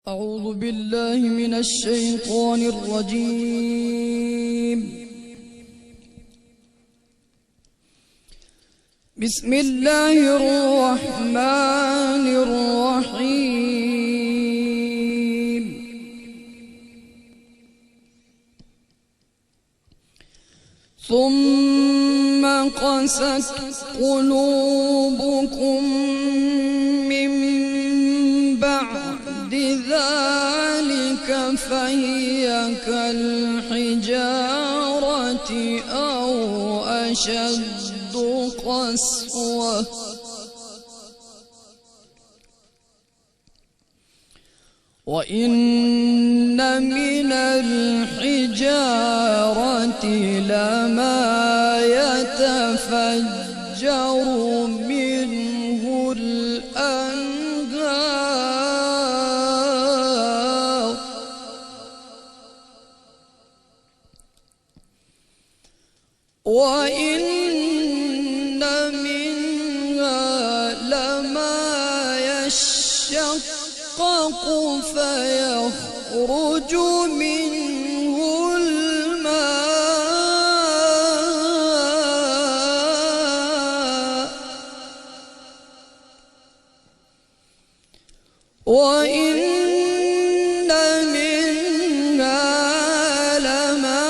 أعوذ بالله من الشيطان الرجيم. بسم الله الرحمن الرحيم. ثم قست قلوبكم من بعد ذلك فهي كالحجارة أو أشد قسوة وإن من الحجارة لما يتفجر منه الأنهار وإن منها لما يشقق فيخرج منه الماء وإن منها لما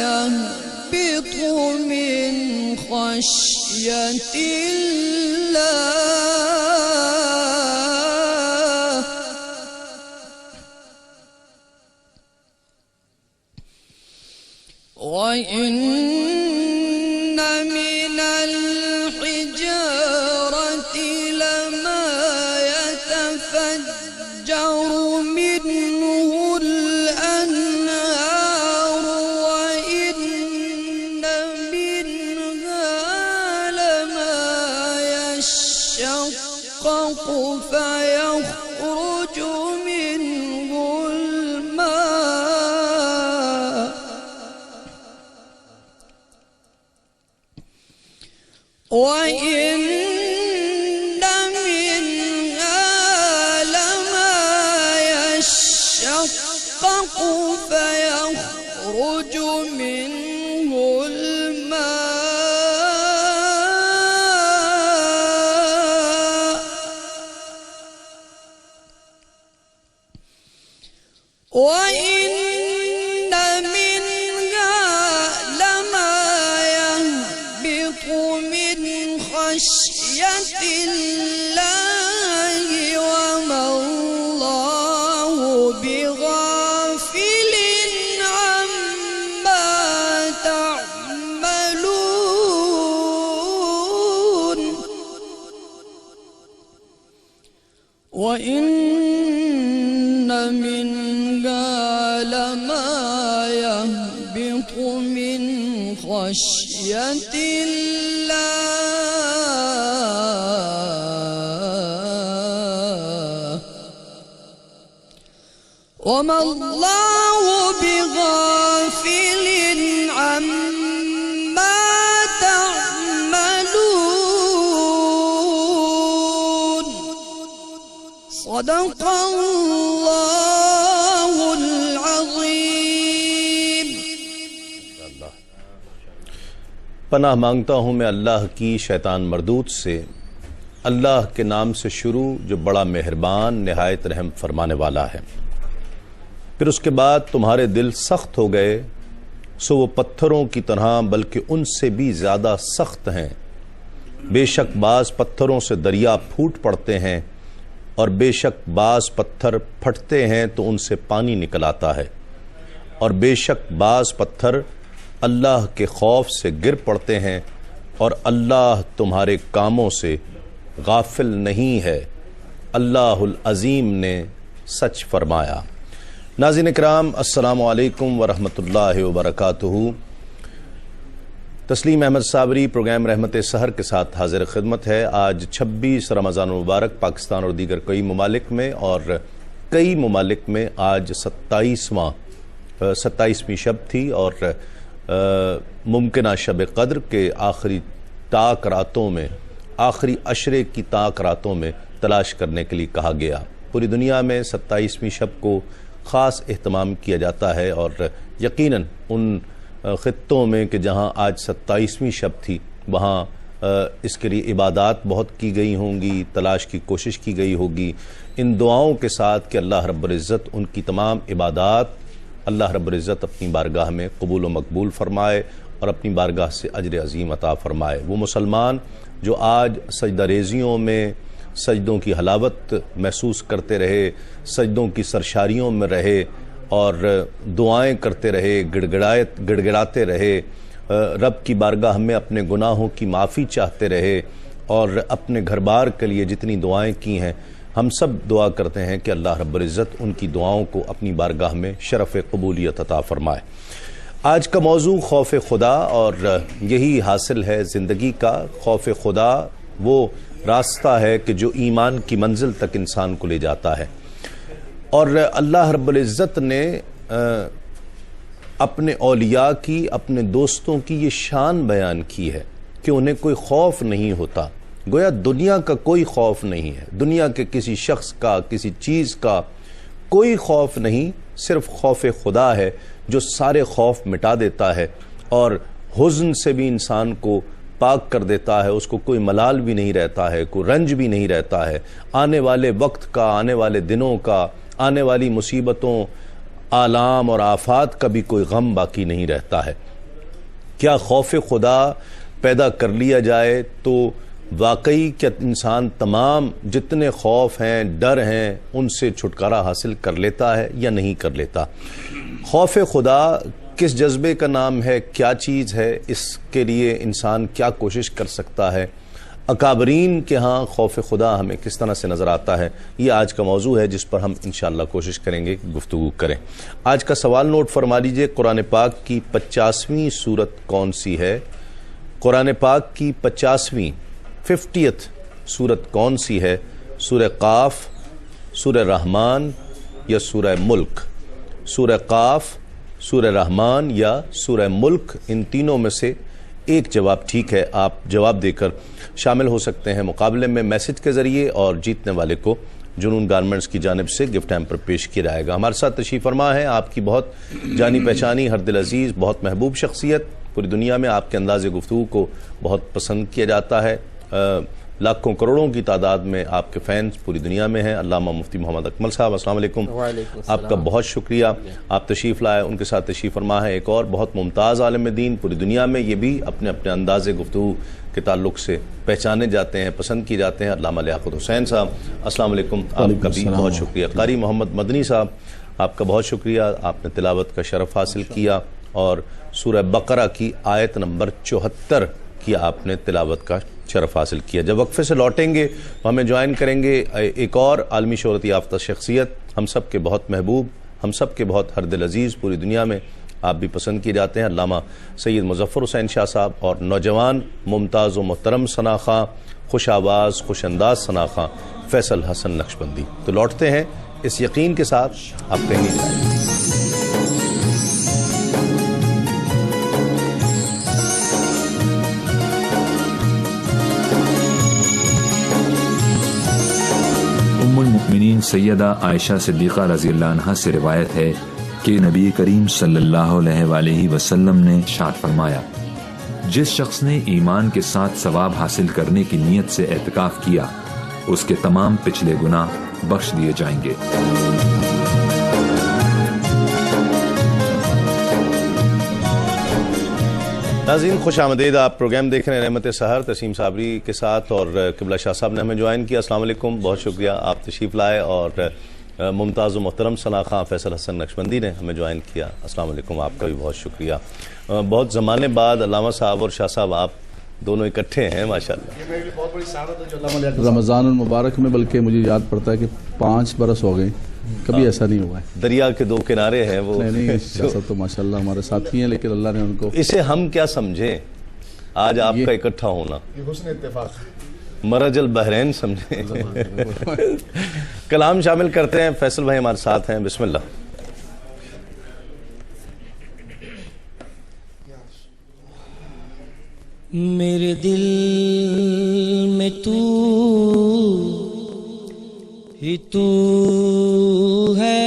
يهبط من خشية الله وإن من الحجارة لما يتفجر منه الأنهار وإن منها لما يشقق فيخرج منه الماء وإن منها لما يشقق فيخرج منه الماء وإن منها لما يهبط من خشية الله وما الله بغافل عما تعملون وإن منها لما يهبط من خشية الله وما الله بغافل عما تعملون. صدق الله العظيم. پناہ مانگتا ہوں میں اللہ کی شیطان مردود سے، اللہ کے نام سے شروع جو بڑا مہربان نہایت رحم فرمانے والا ہے۔ پھر اس کے بعد تمہارے دل سخت ہو گئے سو وہ پتھروں کی طرح بلکہ ان سے بھی زیادہ سخت ہیں۔ بے شک بعض پتھروں سے دریا پھوٹ پڑتے ہیں اور بے شک بعض پتھر پھٹتے ہیں تو ان سے پانی نکل آتا ہے، اور بے شک بعض پتھر اللہ کے خوف سے گر پڑتے ہیں اور اللہ تمہارے کاموں سے غافل نہیں ہے۔ اللہ العظیم نے سچ فرمایا۔ ناظرین اکرام، السلام علیکم ورحمۃ اللہ وبرکاتہ۔ تسلیم احمد صابری پروگرام رحمت سحر کے ساتھ حاضر خدمت ہے۔ آج 26 رمضان المبارک پاکستان اور دیگر کئی ممالک میں، اور کئی ممالک میں آج 27ویں شب تھی، اور ممکنہ شب قدر کے آخری طاق راتوں میں، آخری عشرے کی طاق راتوں میں تلاش کرنے کے لیے کہا گیا۔ پوری دنیا میں 27ویں شب کو خاص اہتمام کیا جاتا ہے، اور یقیناً ان خطوں میں کہ جہاں آج 27ویں شب تھی وہاں اس کے لیے عبادات بہت کی گئی ہوں گی، تلاش کی کوشش کی گئی ہوگی، ان دعاؤں کے ساتھ کہ اللہ رب العزت ان کی تمام عبادات اللہ رب العزت اپنی بارگاہ میں قبول و مقبول فرمائے اور اپنی بارگاہ سے اجر عظیم عطا فرمائے۔ وہ مسلمان جو آج سجدہ ریزیوں میں سجدوں کی حلاوت محسوس کرتے رہے، سجدوں کی سرشاریوں میں رہے اور دعائیں کرتے رہے، گڑگڑاتے رہے، رب کی بارگاہ میں اپنے گناہوں کی معافی چاہتے رہے اور اپنے گھر بار کے لیے جتنی دعائیں کی ہیں، ہم سب دعا کرتے ہیں کہ اللہ رب العزت ان کی دعاؤں کو اپنی بارگاہ میں شرف قبولیت عطا فرمائے۔ آج کا موضوع خوف خدا، اور یہی حاصل ہے زندگی کا۔ خوف خدا وہ راستہ ہے کہ جو ایمان کی منزل تک انسان کو لے جاتا ہے، اور اللہ رب العزت نے اپنے اولیاء کی، اپنے دوستوں کی یہ شان بیان کی ہے کہ انہیں کوئی خوف نہیں ہوتا، گویا دنیا کا کوئی خوف نہیں ہے، دنیا کے کسی شخص کا، کسی چیز کا کوئی خوف نہیں، صرف خوف خدا ہے جو سارے خوف مٹا دیتا ہے اور حزن سے بھی انسان کو پاک کر دیتا ہے، اس کو کوئی ملال بھی نہیں رہتا ہے، کوئی رنج بھی نہیں رہتا ہے، آنے والے وقت کا، آنے والے دنوں کا، آنے والی مصیبتوں، آلام اور آفات کا بھی کوئی غم باقی نہیں رہتا ہے۔ کیا خوف خدا پیدا کر لیا جائے تو واقعی کیا انسان تمام جتنے خوف ہیں، ڈر ہیں، ان سے چھٹکارا حاصل کر لیتا ہے یا نہیں کر لیتا؟ خوف خدا کس جذبے کا نام ہے، کیا چیز ہے، اس کے لیے انسان کیا کوشش کر سکتا ہے، اکابرین کے ہاں خوف خدا ہمیں کس طرح سے نظر آتا ہے، یہ آج کا موضوع ہے جس پر ہم انشاءاللہ کوشش کریں گے گفتگو کریں۔ آج کا سوال نوٹ فرما لیجئے، قرآن پاک کی 50ویں سورت کون سی ہے؟ قرآن پاک کی 50th سورت کون سی ہے؟ سورہ قاف، سورہ رحمان یا سورہ ملک؟ سورہ قاف، سورہ رحمان یا سورہ ملک، ان تینوں میں سے ایک جواب ٹھیک ہے۔ آپ جواب دے کر شامل ہو سکتے ہیں مقابلے میں میسج کے ذریعے، اور جیتنے والے کو جنون گارمنٹس کی جانب سے گفٹ ہیمپر پیش کیا جائے گا۔ ہمارے ساتھ تشریف فرما ہے آپ کی بہت جانی پہچانی، ہر دل عزیز، بہت محبوب شخصیت، پوری دنیا میں آپ کے انداز گفتگو کو بہت پسند کیا جاتا ہے، لاکھوں کروڑوں کی تعداد میں آپ کے فینس پوری دنیا میں ہیں، علامہ مفتی محمد اکمل صاحب، السلام علیکم۔ آپ کا بہت شکریہ، آپ تشریف لائے۔ ان کے ساتھ تشریف فرما ہے ایک اور بہت ممتاز عالم دین پوری دنیا میں، یہ بھی اپنے اپنے انداز گفتگو کے تعلق سے پہچانے جاتے ہیں، پسند کی جاتے ہیں، علامہ لیاقت حسین صاحب، السلام علیکم۔ آپ کا بھی بہت شکریہ۔ قاری محمد مدنی صاحب، آپ کا بہت شکریہ، آپ نے تلاوت کا شرف حاصل کیا اور سورہ بقرہ کی آیت نمبر 74 کی آپ نے تلاوت کا شرف حاصل کیا۔ جب وقفے سے لوٹیں گے تو ہمیں جوائن کریں گے ایک اور عالمی شہرت یافتہ شخصیت، ہم سب کے بہت محبوب، ہم سب کے بہت ہر دل عزیز، پوری دنیا میں آپ بھی پسند کیے جاتے ہیں، علامہ سید مظفر حسین شاہ صاحب، اور نوجوان ممتاز و محترم ثنا خواں، خوش آواز خوش انداز ثنا خواں فیصل حسن نقشبندی۔ تو لوٹتے ہیں اس یقین کے ساتھ آپ کہیں نہیں جائیں۔ ام المؤمنین سیدہ عائشہ صدیقہ رضی اللہ عنہا سے روایت ہے کہ نبی کریم صلی اللہ علیہ وآلہ وسلم نے ارشاد فرمایا، جس شخص نے ایمان کے ساتھ ثواب حاصل کرنے کی نیت سے اعتکاف کیا، اس کے تمام پچھلے گناہ بخش دیے جائیں گے۔ ناظرین خوش آمدید، آپ پروگرام دیکھ رہے ہیں رحمت سحر تسیم صابری کے ساتھ، اور قبلہ شاہ صاحب نے ہمیں جوائن کیا۔ السلام علیکم، بہت شکریہ، آپ تشریف لائے، اور ممتاز و محترم ثنا خواں فیصل حسن نقشبندی نے ہمیں جوائن کیا، السلام علیکم، آپ کا بھی بہت شکریہ۔ بہت زمانے بعد علامہ صاحب اور شاہ صاحب آپ دونوں اکٹھے ہیں، ماشاءاللہ۔ رمضان المبارک میں بلکہ مجھے یاد پڑتا ہے کہ 5 برس ہو گئے، کبھی ایسا نہیں ہوا ہے۔ دریا کے دو کنارے ہیں وہ، نہیں شاہ تو ماشاءاللہ ہمارے ساتھی ہیں، لیکن اللہ نے ان کو، اسے ہم کیا سمجھیں آج آپ کا اکٹھا ہونا، حسن اتفاق، مرج البحرین سمجھیں۔ کلام شامل کرتے ہیں، فیصل بھائی ہمارے ساتھ ہیں، بسم اللہ۔ میرے دل میں تو ہی تو ہے،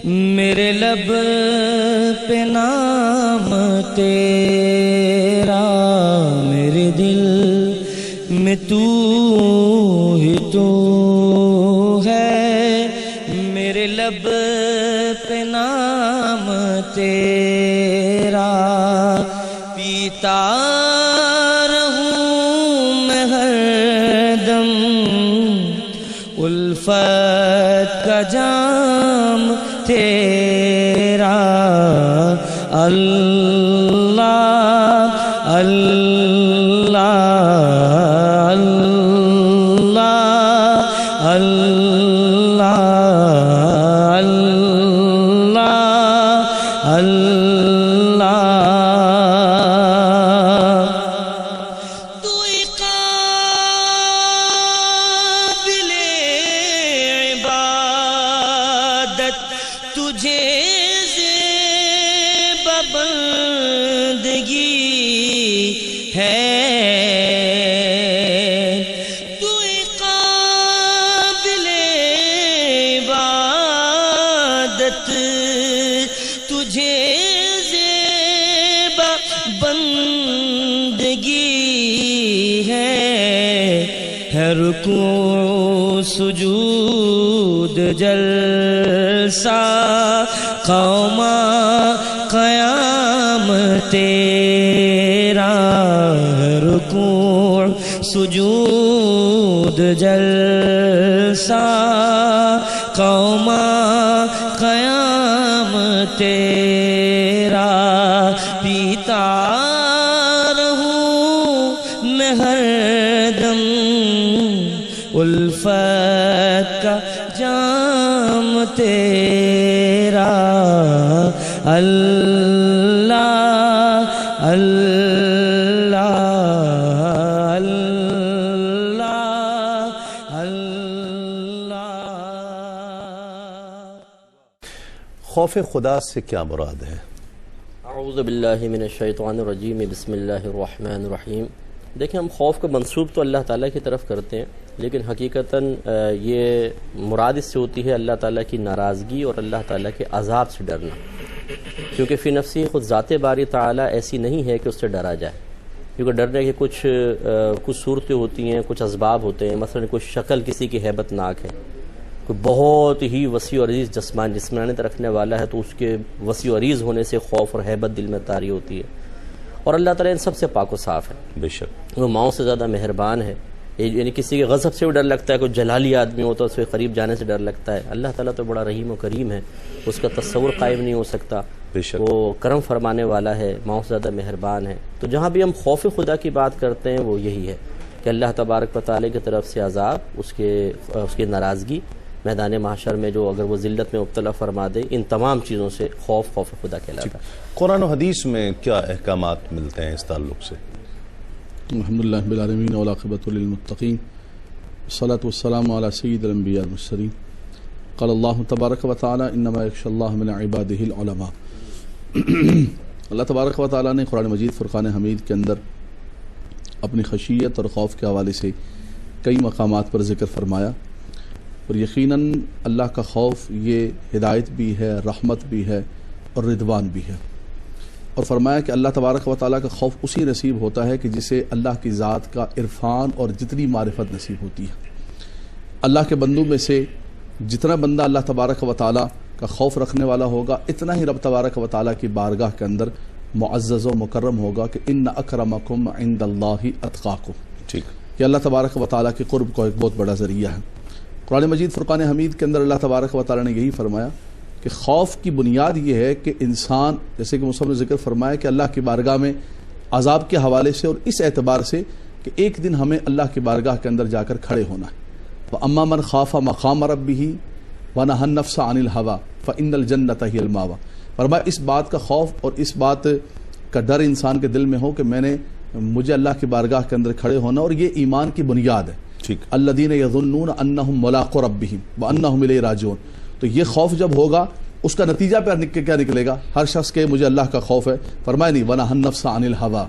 میرے لب پہ نام تیرا، میرے دل میں تو ہی تو ہے، میرے لب پہ نام تیرا، پیتا رہوں میں ہر دم الفت کا جام تیرا، اللہ اللہ اللہ اللہ اللہ اللہ، تو قابل عبادت، تجھے زیب بندگی ہے، تو قابل عبادت، تجھے زیب بندگی ہے رکوع سجود جلسہ قوم قیام تیرا، رکوع سجود جلسہ قوم قیام تیرا، پیتا رہوں میں ہر دم الفت کا جام تیرا، اللہ اللہ اللہ اللہ۔ خوف خدا سے کیا مراد ہے؟ اعوذ باللہ من الشیطان الرجیم، بسم اللہ الرحمن الرحیم۔ دیکھیں، ہم خوف کا منسوب تو اللہ تعالیٰ کی طرف کرتے ہیں، لیکن حقیقتاً یہ مراد اس سے ہوتی ہے اللہ تعالیٰ کی ناراضگی اور اللہ تعالیٰ کے عذاب سے ڈرنا، کیونکہ فی نفسی خود ذات باری تعالیٰ ایسی نہیں ہے کہ اس سے ڈرا جائے، کیونکہ ڈرنے کے کچھ صورتیں ہوتی ہیں، کچھ اسباب ہوتے ہیں، مثلا کوئی شکل کسی کی ہیبت ناک ہے، کوئی بہت ہی وسیع و عریض جسمانیت رکھنے والا ہے تو اس کے وسیع و عریض ہونے سے خوف اور ہیبت دل میں طاری ہوتی ہے، اور اللہ تعالیٰ ان سب سے پاک و صاف ہے، بے شک وہ ماؤں سے زیادہ مہربان ہے، یعنی کسی کے غضب سے بھی ڈر لگتا ہے، کوئی جلالی آدمی ہوتا ہے اس کے قریب جانے سے ڈر لگتا ہے، اللہ تعالیٰ تو بڑا رحیم و کریم ہے، اس کا تصور قائم نہیں ہو سکتا، بے شک وہ کرم فرمانے والا ہے، ماؤں سے زیادہ مہربان ہے۔ تو جہاں بھی ہم خوف خدا کی بات کرتے ہیں وہ یہی ہے کہ اللہ تبارک و تعالیٰ کی طرف سے عذاب، اس کی ناراضگی، میدان محشر میں جو اگر وہ ذلت میں مبتلا فرما دے، ان تمام چیزوں سے خوف خدا کہلاتا ہے۔ قرآن و حدیث میں کیا احکامات ملتے ہیں اس تعلق سے؟ الحمدللہ رب العالمین والعاقبۃ للمتقین والصلاۃ والسلام علی سید الانبیاء والمرسلین، قال اللہ تبارک و تعالی انما یخشی اللہ من عبادہ العلماء۔ اللہ تبارک و تعالی نے قرآن مجید فرقان حمید کے اندر اپنی خشیت اور خوف کے حوالے سے کئی مقامات پر ذکر فرمایا، اور یقیناً اللہ کا خوف یہ ہدایت بھی ہے، رحمت بھی ہے اور رضوان بھی ہے، اور فرمایا کہ اللہ تبارک و تعالیٰ کا خوف اسی نصیب ہوتا ہے کہ جسے اللہ کی ذات کا عرفان اور جتنی معرفت نصیب ہوتی ہے۔ اللہ کے بندوں میں سے جتنا بندہ اللہ تبارک و تعالیٰ کا خوف رکھنے والا ہوگا، اتنا ہی رب تبارک و تعالیٰ کی بارگاہ کے اندر معزز و مکرم ہوگا کہ ان اکرمکم عند اللہ اتقاکم، ٹھیک، یہ اللہ تبارک و تعالیٰ کے قرب کو ایک بہت بڑا ذریعہ ہے۔ قرآن مجید فرقان حمید کے اندر اللہ تبارک و تعالیٰ نے یہی فرمایا کہ خوف کی بنیاد یہ ہے کہ انسان، جیسے کہ مصنف نے ذکر فرمایا کہ اللہ کی بارگاہ میں عذاب کے حوالے سے اور اس اعتبار سے کہ ایک دن ہمیں اللہ کی بارگاہ کے اندر جا کر کھڑے ہونا ہے۔ وَأَمَّا مَنْ خَافَ مَقَامَ رَبِّهِ وَنَهَى النَّفْسَ عَنِ الْهَوَىٰ فَإِنَّ الْجَنَّةَ هِيَ الْمَأْوَىٰ۔ فرمایا اس بات کا خوف اور اس بات کا ڈر انسان کے دل میں ہو کہ مجھے اللہ کی بارگاہ کے اندر کھڑے ہونا، اور یہ ایمان کی بنیاد ہے۔ الذین یظنون انہم ملاقو ربہم وانہم الیہ راجعون۔ تو یہ خوف جب ہوگا اس کا نتیجہ پہ کیا نکلے گا؟ ہر شخص کے مجھے اللہ کا خوف ہے، فرمایا نہیں وَنَهَى النَّفْسَ عَنِ الْهَوَىٰ،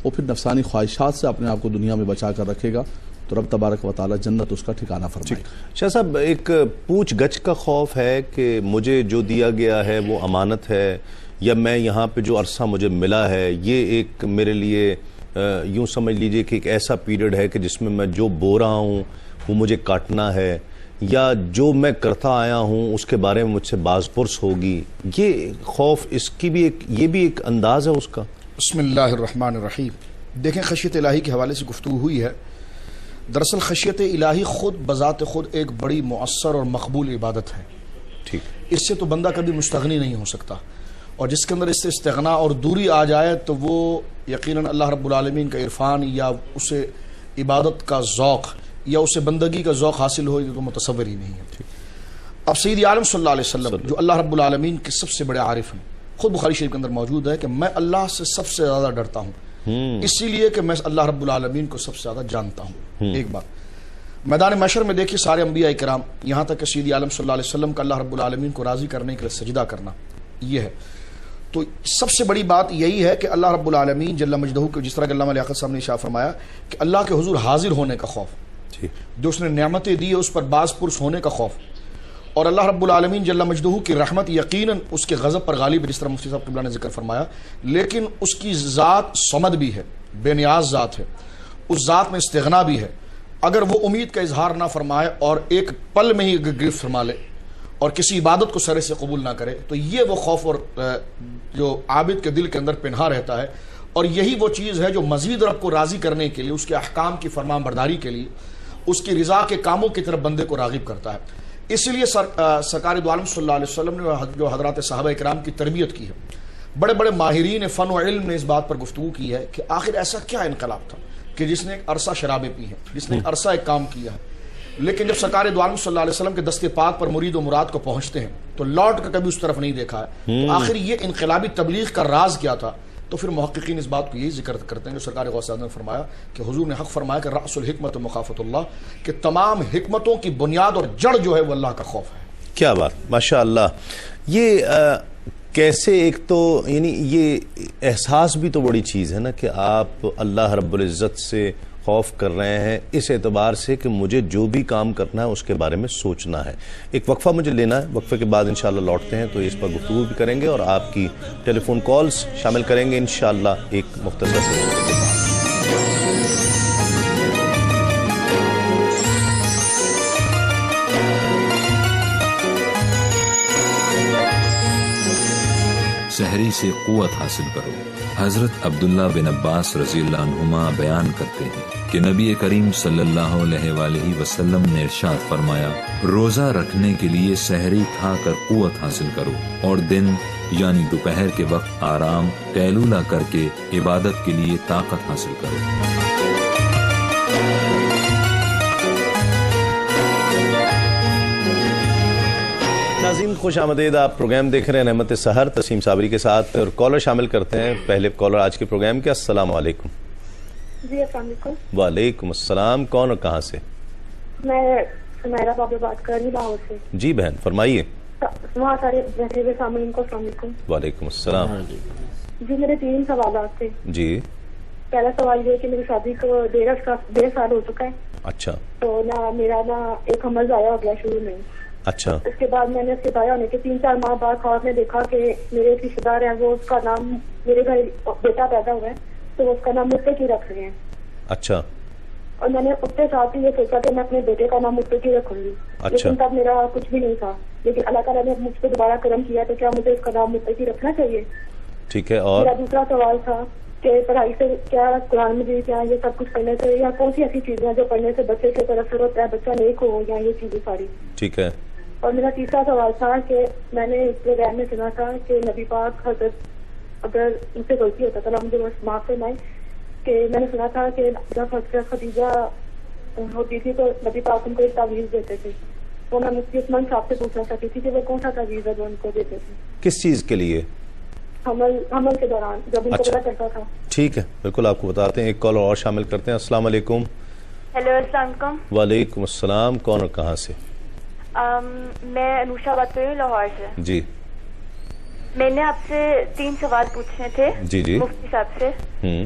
وہ پھر نفسانی خواہشات سے اپنے آپ کو دنیا میں بچا کر رکھے گا۔ تو رب تبارک و تعالی جنت اس کا ٹھکانہ فرمائے. شاہ صاحب، ایک پوچھ گچھ کا خوف ہے کہ مجھے جو دیا گیا ہے وہ امانت ہے، یا میں یہاں پہ جو عرصہ مجھے ملا ہے یہ ایک میرے لیے یوں سمجھ لیجئے کہ ایک ایسا پیریڈ ہے کہ جس میں جو بو رہا ہوں وہ مجھے کاٹنا ہے، یا جو میں کرتا آیا ہوں اس کے بارے میں مجھ سے باز پرس ہوگی. یہ خوف، اس کی بھی یہ بھی ایک انداز ہے اس کا. بسم اللہ الرحمن الرحیم. دیکھیں، خشیت الہی کے حوالے سے گفتگو ہوئی ہے. دراصل خشیت الہی خود بذات خود ایک بڑی مؤثر اور مقبول عبادت ہے. ٹھیک، اس سے تو بندہ کبھی مستغنی نہیں ہو سکتا، اور جس کے اندر اس سے استغنا اور دوری آ جائے تو وہ یقیناً اللہ رب العالمین کا عرفان یا اسے عبادت کا ذوق یا اسے بندگی کا ذوق حاصل ہو، یہ تو متصور ہی نہیں ہے. اب سید عالم صلی اللہ علیہ وسلم جو اللہ رب العالمین کے سب سے بڑے عارف ہیں، خود بخاری شریف کے اندر موجود ہے کہ میں اللہ سے سب سے زیادہ ڈرتا ہوں، اسی لیے کہ میں اللہ رب العالمین کو سب سے زیادہ جانتا ہوں. ایک بات میدان محشر میں دیکھیے، سارے انبیاء کرام یہاں تک کہ سید عالم صلی اللہ علیہ وسلم کا اللہ رب العالمین کو راضی کرنے کے لیے سجدہ کرنا یہ ہے. تو سب سے بڑی بات یہی ہے کہ اللہ رب العالمین جل مجدہ کو، جس طرح کہ علامہ لیاقت صاحب نے اشارہ فرمایا کہ اللہ کے حضور حاضر ہونے کا خوف، جو اس نے نعمتیں دی اس پر باز پرس ہونے کا خوف، اور اللہ رب العالمین جل مجدہ کی رحمت یقیناً اس کے غضب پر غالب ہے، جس طرح مفتی صاحب قبلہ نے ذکر فرمایا، لیکن اس کی ذات صمد بھی ہے، بے نیاز ذات ہے، اس ذات میں استغنا بھی ہے. اگر وہ امید کا اظہار نہ فرمائے اور ایک پل میں ہی گرفت فرما لے اور کسی عبادت کو سرے سے قبول نہ کرے، تو یہ وہ خوف اور جو عابد کے دل کے اندر پنہا رہتا ہے، اور یہی وہ چیز ہے جو مزید رب کو راضی کرنے کے لیے، اس کے احکام کی فرمان برداری کے لیے، اس کی رضا کے کاموں کی طرف بندے کو راغب کرتا ہے. اس لیے سرکار دو عالم صلی اللہ علیہ وسلم نے جو حضرات صحابہ اکرام کی تربیت کی ہے، بڑے بڑے ماہرین فن و علم نے اس بات پر گفتگو کی ہے کہ آخر ایسا کیا انقلاب تھا کہ جس نے ایک عرصہ شرابیں پی ہیں، جس نے ایک عرصہ ایک کام کیا ہے، لیکن جب سرکار دو عالم صلی اللہ علیہ وسلم کے دست پاک پر مرید و مراد کو پہنچتے ہیں تو لوٹ کر کبھی اس طرف نہیں دیکھا ہے. تو آخر یہ انقلابی تبلیغ کا راز کیا تھا؟ تو پھر محققین اس بات کو یہی ذکر کرتے ہیں جو سرکار غوث اعظم نے فرمایا کہ حضور نے حق فرمایا کہ رأس الحکمت مخافت اللہ، کہ تمام حکمتوں کی بنیاد اور جڑ جو ہے وہ اللہ کا خوف ہے. کیا بات، ماشاء اللہ. یہ کیسے، ایک تو یعنی یہ احساس بھی تو بڑی چیز ہے نا کہ آپ اللہ رب العزت سے خوف کر رہے ہیں اس اعتبار سے کہ مجھے جو بھی کام کرنا ہے اس کے بارے میں سوچنا ہے. ایک وقفہ مجھے لینا ہے، وقفے کے بعد انشاءاللہ لوٹتے ہیں تو اس پر گفتگو بھی کریں گے اور آپ کی ٹیلی فون کالز شامل کریں گے انشاءاللہ ایک مختصر سے. سحری سے قوت حاصل کرو. حضرت عبداللہ بن عباس رضی اللہ عنہما بیان کرتے ہیں کہ نبی کریم صلی اللہ علیہ وآلہ وسلم نے ارشاد فرمایا، روزہ رکھنے کے لیے سحری کھا کر قوت حاصل کرو اور دن یعنی دوپہر کے وقت آرام قیلولہ کر کے عبادت کے لیے طاقت حاصل کرو. ناظرین خوش آمدید، آپ پروگرام دیکھ رہے ہیں نعمت سحر تسیم صابری کے ساتھ، اور کالر شامل کرتے ہیں. پہلے کالر آج کے پروگرام کے. السلام علیکم. جی السلام علیکم. وعلیکم السلام. کون اور کہاں سے؟ میں سمیرہ بابا بات کر رہی ہوں لاہور سے. جی بہن فرمائیے. وہاں سارے بیٹھے ہوئے سامعین کو السلام علیکم. وعلیکم السلام. جی میرے 3 سوالات تھے. جی. پہلا سوال یہ کہ میری شادی کو 1.5 سال ہو چکا ہے. اچھا. تو میرا ایک حمل ضائع ہو گیا شروع میں. اچھا. اس کے بعد میں نے اس کے ضائع ہونے کے 3-4 ماہ بعد خواب میں دیکھا کہ میرے ایک رشتے دار ہیں، وہ اس کا نام، میرے گھر بیٹا پیدا ہوا ہے تو وہ اس کا نام متقی رکھ رہے ہیں. اچھا. اور میں نے اس کے ساتھ ہی یہ سوچا کہ میں اپنے بیٹے کا نام متقی رکھوں گی. لیکن تب میرا کچھ بھی نہیں تھا، لیکن اللہ تعالیٰ نے مجھ پہ دوبارہ کرم کیا تو کیا مجھے اس کا نام متقی رکھنا چاہیے؟ ٹھیک ہے. اور میرا دوسرا سوال تھا کہ پڑھائی سے کیا قرآن مجید کیا یہ سب کچھ پڑھنے سے، یا کون سی ایسی چیزیں ہیں جو پڑھنے سے بچے کی طرف سے ہوتا ہے، بچہ نیک ہو، یا یہ چیزیں ساری. ٹھیک ہے. اور میرا تیسرا سوال تھا کہ میں نے اس پروگرام میں سنا تھا کہ نبی پاک حضرت، اگر ان سے غلطی ہوتا تھا مجھے معاف فرمائے، کہ میں نے سنا تھا کہ جب حضرت خدیجہ ہوتی تھی تو نبی پاک ان کو ایک تعویذ دیتے تھے. تو میں مفتی عثمان صاحب سے پوچھنا چاہتی تھی کہ وہ کون سا تعویذ ہے جو ان کو دیتے تھے؟ کس چیز کے لیے؟ حمل کے دوران جب ان کو پتا چلتا تھا. ٹھیک ہے، بالکل آپ کو بتاتے ہیں. ایک کال اور شامل کرتے ہیں. السلام علیکم. ہیلو السلام علیکم. وعلیکم السلام. کون اور کہاں سے؟ میں انوشا بات کر رہی ہوں لاہور سے. جی. میں نے آپ سے 3 سوال پوچھنے تھے. جی جی. مفتی صاحب سے.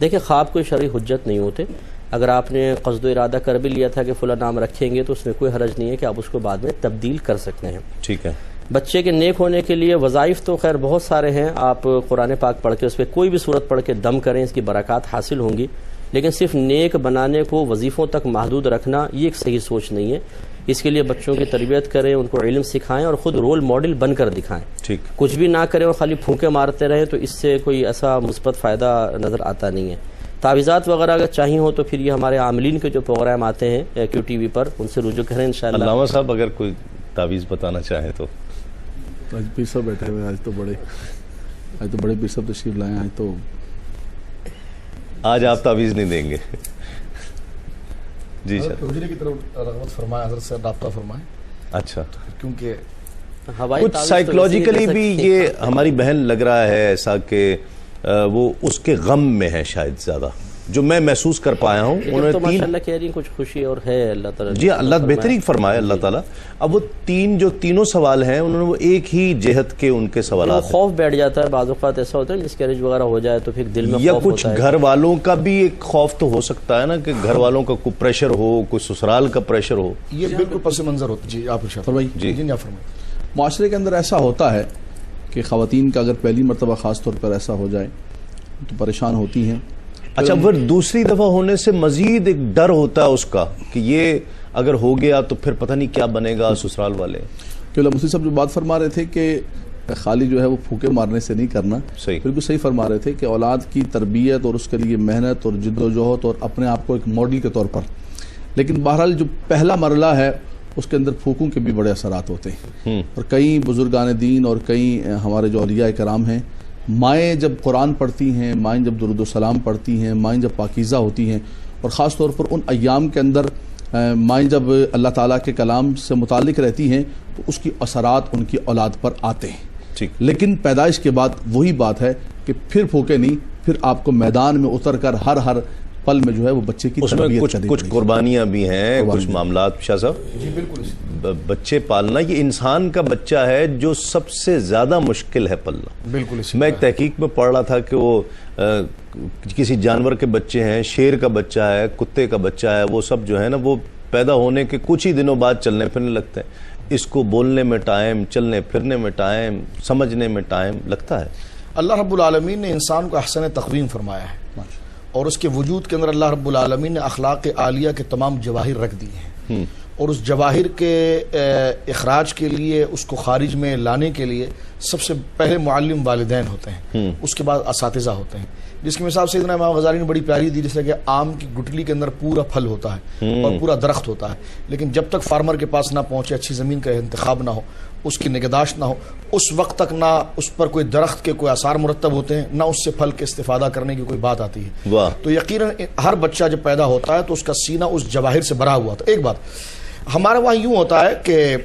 دیکھیں خواب کوئی شرعی حجت نہیں ہوتے. اگر آپ نے قصد و ارادہ کر بھی لیا تھا کہ فلاں نام رکھیں گے تو اس میں کوئی حرج نہیں ہے کہ آپ اس کو بعد میں تبدیل کر سکتے ہیں. ٹھیک ہے. بچے کے نیک ہونے کے لیے وظائف تو خیر بہت سارے ہیں. آپ قرآن پاک پڑھ کے اس پہ کوئی بھی صورت پڑھ کے دم کریں، اس کی برکات حاصل ہوں گی. لیکن صرف نیک بنانے کو وظیفوں تک محدود رکھنا یہ ایک صحیح سوچ نہیں ہے. اس کے لیے بچوں کی تربیت کریں، ان کو علم سکھائیں اور خود رول ماڈل بن کر دکھائیں. ٹھیک. کچھ بھی نہ کریں اور خالی پھونکے مارتے رہیں تو اس سے کوئی ایسا مثبت فائدہ نظر آتا نہیں ہے. تعویذات وغیرہ اگر چاہیے ہوں تو پھر یہ ہمارے عاملین کے جو پروگرام آتے ہیں کیو ٹی وی پر، ان سے رجوع کریں انشاءاللہ. علامہ صاحب اگر کوئی تعویذ بتانا چاہیں تو. آج پیر صاحب بیٹھے ہوئے، آج تو بڑے پیر صاحب تشریف لائے ہیں. آج آپ تعویذ نہیں دیں گے. جی سر. حجرے کی طرف رغبت فرمائیں، حضرت سے رابطہ فرمائیں. اچھا. کیونکہ کچھ سائیکولوجیکلی بھی یہ ہماری بہن لگ رہا ہے ایسا کہ وہ اس کے غم میں ہے شاید زیادہ، جو میں محسوس کر پایا ہوں. انہوں نے ماشاءاللہ کہہ رہی ہیں کچھ خوشی اور ہے اللہ تعالیٰ. جی اللہ بہتری فرمائے اللہ تعالیٰ. اب وہ تینوں سوال ہیں انہوں نے وہ ایک ہی جہت کے ان کے سوالات ہیں. خوف بیٹھ جاتا ہے بعض اوقات، ایسا ہوتا ہے مسکیریج وغیرہ ہو جائے تو پھر دل میں یا کچھ گھر والوں کا بھی ایک خوف تو ہو سکتا ہے نا کہ گھر والوں کا کوئی پریشر ہو، کوئی سسرال کا پریشر ہو. یہ بالکل پس منظر ہوتا ہے. جی آپ فرمائیں. جی فرمائیں. معاشرے کے اندر ایسا ہوتا ہے کہ خواتین کا اگر پہلی مرتبہ خاص طور پر ایسا ہو جائے تو پریشان ہوتی ہیں. اچھا پھر دوسری دفعہ ہونے سے مزید ایک ڈر ہوتا ہے اس کا کہ یہ اگر ہو گیا تو پھر پتہ نہیں کیا بنے گا سسرال والے. کہ مفتی صاحب جو بات فرما رہے تھے کہ خالی جو ہے وہ پھونکے مارنے سے نہیں کرنا، بالکل صحیح فرما رہے تھے کہ اولاد کی تربیت اور اس کے لیے محنت اور جد و جہد اور اپنے آپ کو ایک ماڈل کے طور پر. لیکن بہرحال جو پہلا مرحلہ ہے اس کے اندر پھونکوں کے بھی بڑے اثرات ہوتے ہیں. اور کئی بزرگان دین اور کئی ہمارے جو اولیاء کرام ہیں، مائیں جب قرآن پڑھتی ہیں، مائیں جب درود و سلام پڑھتی ہیں، مائیں جب پاکیزہ ہوتی ہیں، اور خاص طور پر ان ایام کے اندر مائیں جب اللہ تعالیٰ کے کلام سے متعلق رہتی ہیں تو اس کی اثرات ان کی اولاد پر آتے ہیں. لیکن پیدائش کے بعد وہی بات ہے کہ پھر پھونکے نہیں، پھر آپ کو میدان میں اتر کر ہر پل میں جو ہے وہ بچے کی تربیت کچھ قربانیاں بھی ہیں، کچھ معاملات. شاہ صاحب جی بالکل. بچے پالنا یہ انسان کا بچہ ہے جو سب سے زیادہ مشکل ہے پلنا. بالکل. میں ایک تحقیق میں پڑھ رہا تھا کہ وہ کسی جانور کے بچے ہیں، شیر کا بچہ ہے، کتے کا بچہ ہے، وہ سب جو ہے نا وہ پیدا ہونے کے کچھ ہی دنوں بعد چلنے پھرنے لگتے ہیں. اس کو بولنے میں ٹائم، چلنے پھرنے میں ٹائم، سمجھنے میں ٹائم لگتا ہے. اللہ رب العالمین نے انسان کو احسن تقویم فرمایا ہے اور اس کے وجود کے اندر اللہ رب العالمین نے اخلاق عالیہ کے تمام جواہر رکھ دیے ہیں. اور اس جواہر کے اخراج کے لیے، اس کو خارج میں لانے کے لیے سب سے پہلے معلم والدین ہوتے ہیں، اس کے بعد اساتذہ ہوتے ہیں. جس کی مثال سیدنا امام غزالی نے بڑی پیاری دی، جیسے کہ آم کی گٹلی کے اندر پورا پھل ہوتا ہے اور پورا درخت ہوتا ہے، لیکن جب تک فارمر کے پاس نہ پہنچے، اچھی زمین کا انتخاب نہ ہو، اس کی نگہداشت نہ ہو، اس وقت تک نہ اس پر کوئی درخت کے کوئی آثار مرتب ہوتے ہیں، نہ اس سے پھل کے استفادہ کرنے کی کوئی بات آتی ہے. تو یقیناً ہر بچہ جب پیدا ہوتا ہے تو اس کا سینہ اس جواہر سے بھرا ہوا تھا. ایک بات ہمارے وہاں یوں ہوتا ہے کہ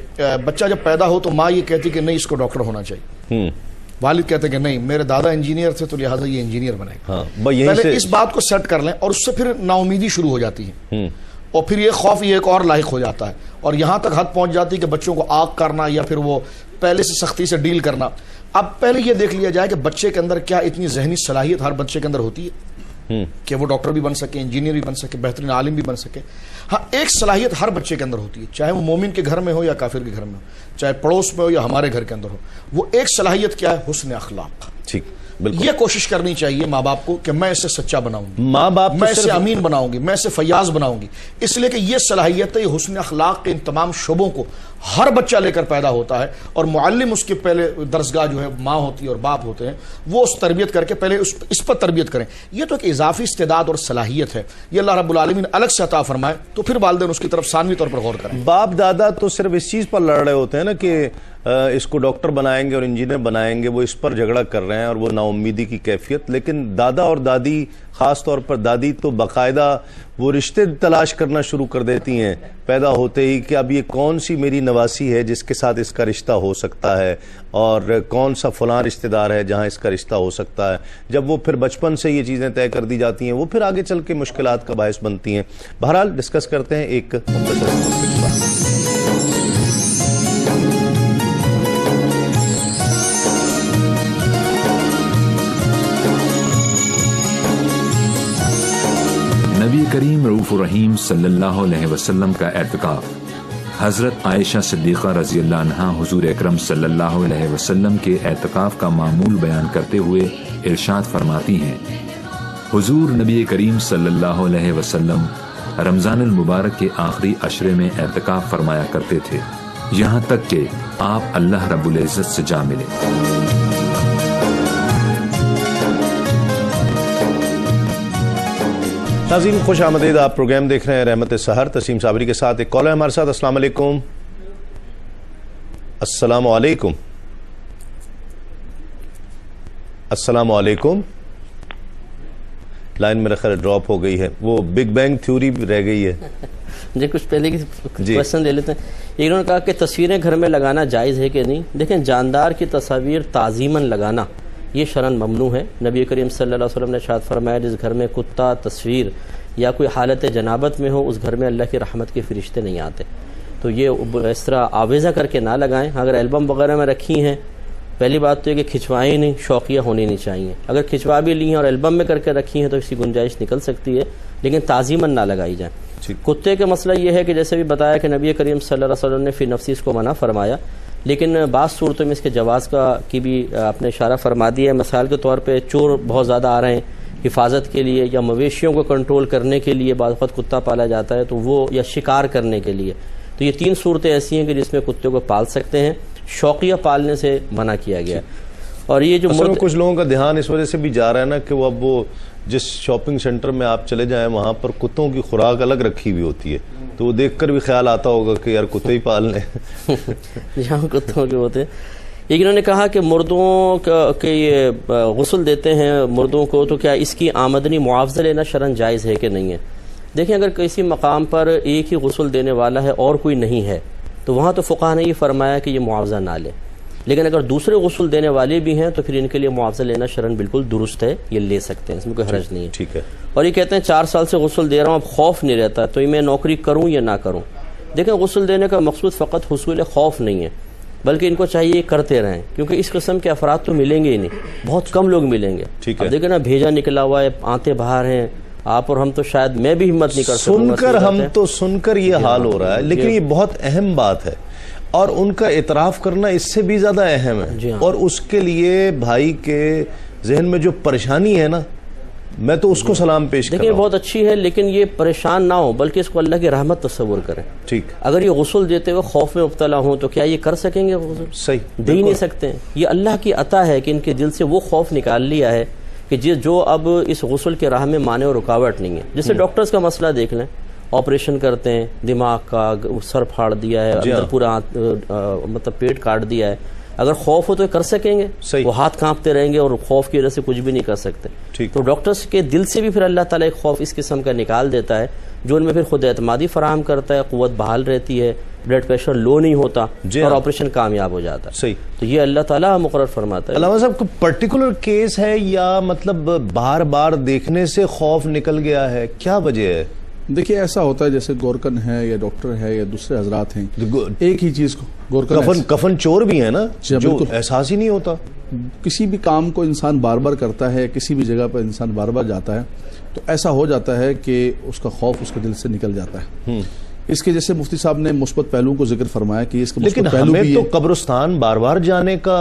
بچہ جب پیدا ہو تو ماں یہ کہتی کہ نہیں اس کو ڈاکٹر ہونا چاہیے، والد کہتے کہ نہیں میرے دادا انجینئر تھے تو لہٰذا یہ انجینئر بنے گا. پہلے اس بات کو سیٹ کر لیں اور اس سے پھر نا امیدی شروع ہو جاتی ہے اور پھر یہ خوف یہ ایک اور لاحق ہو جاتا ہے اور یہاں تک حد پہنچ جاتی ہے کہ بچوں کو آگ کرنا یا پھر وہ پہلے سے سختی سے ڈیل کرنا. اب پہلے یہ دیکھ لیا جائے کہ بچے کے اندر کیا اتنی ذہنی صلاحیت ہر بچے کے اندر ہوتی ہے کہ وہ ڈاکٹر بھی بن سکے، انجینئر بھی بن سکے، بہترین عالم بھی بن سکے. ہاں ایک صلاحیت ہر بچے کے اندر ہوتی ہے، چاہے وہ مومن کے گھر میں ہو یا کافر کے گھر میں ہو، چاہے پڑوس میں ہو یا ہمارے گھر کے اندر ہو. وہ ایک صلاحیت کیا ہے؟ حسن اخلاق. ٹھیک. یہ کوشش کرنی چاہیے ماں باپ کو کہ میں اسے سچا بناؤں گی، ماں باپ میں اسے امین بناؤں گی، میں اسے فیاض بناؤں گی، اس لیے کہ یہ صلاحیت یہ حسن اخلاق کے ان تمام شعبوں کو ہر بچہ لے کر پیدا ہوتا ہے اور معلم اس کے پہلے درسگاہ جو ہے ماں ہوتی ہے اور باپ ہوتے ہیں، وہ اس تربیت کر کے پہلے اس پر تربیت کریں. یہ تو ایک اضافی استعداد اور صلاحیت ہے، یہ اللہ رب العالمین الگ سے عطا فرمائے تو پھر والدین اس کی طرف ثانوی طور پر غور کریں. باپ دادا تو صرف اس چیز پر لڑ رہے ہوتے ہیں نا کہ اس کو ڈاکٹر بنائیں گے اور انجینئر بنائیں گے، وہ اس پر جھگڑا کر رہے ہیں اور وہ نا امیدی کی کیفیت. لیکن دادا اور دادی، خاص طور پر دادی، تو باقاعدہ وہ رشتے تلاش کرنا شروع کر دیتی ہیں پیدا ہوتے ہی کہ اب یہ کون سی میری نواسی ہے جس کے ساتھ اس کا رشتہ ہو سکتا ہے اور کون سا فلاں رشتہ دار ہے جہاں اس کا رشتہ ہو سکتا ہے. جب وہ پھر بچپن سے یہ چیزیں طے کر دی جاتی ہیں وہ پھر آگے چل کے مشکلات کا باعث بنتی ہیں. بہرحال ڈسکس کرتے ہیں ایک کریم رؤوف الرحیم صلی اللہ علیہ وسلم کا اعتکاف۔ حضرت عائشہ صدیقہ رضی اللہ عنہا حضور اکرم صلی اللہ علیہ وسلم کے اعتکاف کا معمول بیان کرتے ہوئے ارشاد فرماتی ہیں، حضور نبی کریم صلی اللہ علیہ وسلم رمضان المبارک کے آخری عشرے میں اعتکاف فرمایا کرتے تھے، یہاں تک کہ آپ اللہ رب العزت سے جا ملے۔ ناظرین خوش آمدید، آپ پروگرام دیکھ رہے ہیں رحمت سحر، تسیم صابری کے ساتھ ایک کال ہے ہمارے ساتھ۔ السلام علیکم۔ السلام علیکم۔ السلام علیکم۔ لائن میرا خیر ڈراپ ہو گئی ہے، وہ بگ بینگ تھیوری بھی رہ گئی ہے۔ جی کچھ پہلے کی کوشچن لے لیتے ہیں۔ انہوں نے کہا کہ تصویریں گھر میں لگانا جائز ہے کہ نہیں؟ دیکھیں، جاندار کی تصاویر تعظیماً لگانا یہ شرعاً ممنوع ہے۔ نبی کریم صلی اللہ علیہ وسلم نے ارشاد فرمایا، جس گھر میں کتا تصویر یا کوئی حالت جنابت میں ہو، اس گھر میں اللہ کی رحمت کے فرشتے نہیں آتے۔ تو یہ اس طرح آویزہ کر کے نہ لگائیں۔ اگر البم وغیرہ میں رکھی ہیں، پہلی بات تو یہ کہ کھنچوائیں نہیں، شوقیہ ہونی نہیں چاہیے۔ اگر کھنچوا بھی لی ہیں اور البم میں کر کے رکھی ہیں تو اس کی گنجائش نکل سکتی ہے، لیکن تعظیماً نہ لگائی جائیں۔ کتے کا مسئلہ یہ ہے کہ جیسے بھی بتایا کہ نبی کریم صلی اللہ علیہ وسلم نے فی نفسی اس کو منع فرمایا، لیکن بعض صورتوں میں اس کے جواز کی بھی آپ نے اشارہ فرما دیا ہے۔ مثال کے طور پہ چور بہت زیادہ آ رہے ہیں، حفاظت کے لیے یا مویشیوں کو کنٹرول کرنے کے لیے بعض وقت کتا پالا جاتا ہے، تو وہ یا شکار کرنے کے لیے، تو یہ 3 صورتیں ایسی ہیں کہ جس میں کتے کو پال سکتے ہیں، شوقیہ پالنے سے منع کیا گیا۔ اور یہ جو کچھ لوگوں کا دھیان اس وجہ سے بھی جا رہا ہے نا کہ وہ اب وہ جس شاپنگ سینٹر میں آپ چلے جائیں وہاں پر کتوں کی خوراک الگ رکھی ہوئی ہوتی ہے، تو وہ دیکھ کر بھی خیال آتا ہوگا کہ یار کتے ہی پال لیں۔ جہاں کتوں کے ہوتے ہیں۔ ایک انہوں نے کہا کہ مردوں کے یہ غسل دیتے ہیں مردوں کو، تو کیا اس کی آمدنی معاوضہ لینا شرعاً جائز ہے کہ نہیں ہے؟ دیکھیں، اگر کسی مقام پر ایک ہی غسل دینے والا ہے اور کوئی نہیں ہے تو وہاں تو فقہا نے یہ فرمایا کہ یہ معاوضہ نہ لے، لیکن اگر دوسرے غسل دینے والے بھی ہیں تو پھر ان کے لیے معاوضہ لینا شرعاً بالکل درست ہے، یہ لے سکتے ہیں، اس میں کوئی حرج نہیں ہے۔ ٹھیک ہے۔ اور یہ کہتے ہیں 4 سال سے غسل دے رہا ہوں، اب خوف نہیں رہتا، تو میں نوکری کروں یا نہ کروں؟ دیکھیں، غسل دینے کا مقصود فقط حصول خوف نہیں ہے، بلکہ ان کو چاہیے کرتے رہیں، کیونکہ اس قسم کے افراد تو ملیں گے ہی نہیں، بہت کم لوگ ملیں گے۔ اب دیکھیں نا، بھیجا نکلا ہوا ہے، آنتے باہر ہیں، آپ اور ہم تو شاید میں بھی ہمت نہیں کر سکوں، سن کر یہ حال ہو رہا ہے، لیکن یہ بہت اہم بات ہے اور ان کا اعتراف کرنا اس سے بھی زیادہ اہم ہے۔ اور اس کے لیے بھائی کے ذہن میں جو پریشانی ہے نا، میں تو اس کو سلام پیش کرتا ہوں۔ دیکھیں، بہت اچھی ہے، لیکن یہ پریشان نہ ہو، بلکہ اس کو اللہ کی رحمت تصور کریں۔ ٹھیک۔ اگر یہ غسل دیتے ہوئے خوف میں مبتلا ہوں تو کیا یہ کر سکیں گے غسل؟ صحیح، دے ہی نہیں سکتے ہیں۔ یہ اللہ کی عطا ہے کہ ان کے دل سے وہ خوف نکال لیا ہے کہ جو اب اس غسل کے راہ میں مانع اور رکاوٹ نہیں ہے۔ جیسے ڈاکٹرز کا مسئلہ دیکھ لیں، آپریشن کرتے ہیں، دماغ کا سر پھاڑ دیا ہے، اندر پورا مطلب پیٹ کاٹ دیا ہے، اگر خوف ہو تو کر سکیں گے؟ وہ ہاتھ کانپتے رہیں گے اور خوف کی وجہ سے کچھ بھی نہیں کر سکتے۔ تو ڈاکٹرز کے دل سے بھی پھر اللہ تعالیٰ ایک خوف اس قسم کا نکال دیتا ہے جو ان میں پھر خود اعتمادی فراہم کرتا ہے، قوت بحال رہتی ہے، بلڈ پریشر لو نہیں ہوتا اور آپریشن کامیاب ہو جاتا ہے۔ تو یہ اللہ تعالیٰ مقرر فرماتا ہے۔ علامہ صاحب، کوئی پرٹیکولر کیس ہے یا مطلب بار بار دیکھنے سے خوف نکل گیا ہے؟ کیا وجہ ہے؟ دیکھیے، ایسا ہوتا ہے جیسے گورکن ہے یا ڈاکٹر ہے یا دوسرے حضرات ہیں، ایک ہی چیز کو گورکن کفن چور بھی ہے نا، جو احساس ہی نہیں ہوتا۔ کسی بھی کام کو انسان بار بار کرتا ہے، کسی بھی جگہ پر انسان بار بار جاتا ہے، تو ایسا ہو جاتا ہے کہ اس کا خوف اس کے دل سے نکل جاتا ہے۔ اس کے جیسے مفتی صاحب نے مثبت پہلو کو ذکر فرمایا کہ اس کا مثبت پہلو بھی ہے، لیکن ہمیں تو قبرستان بار بار جانے کا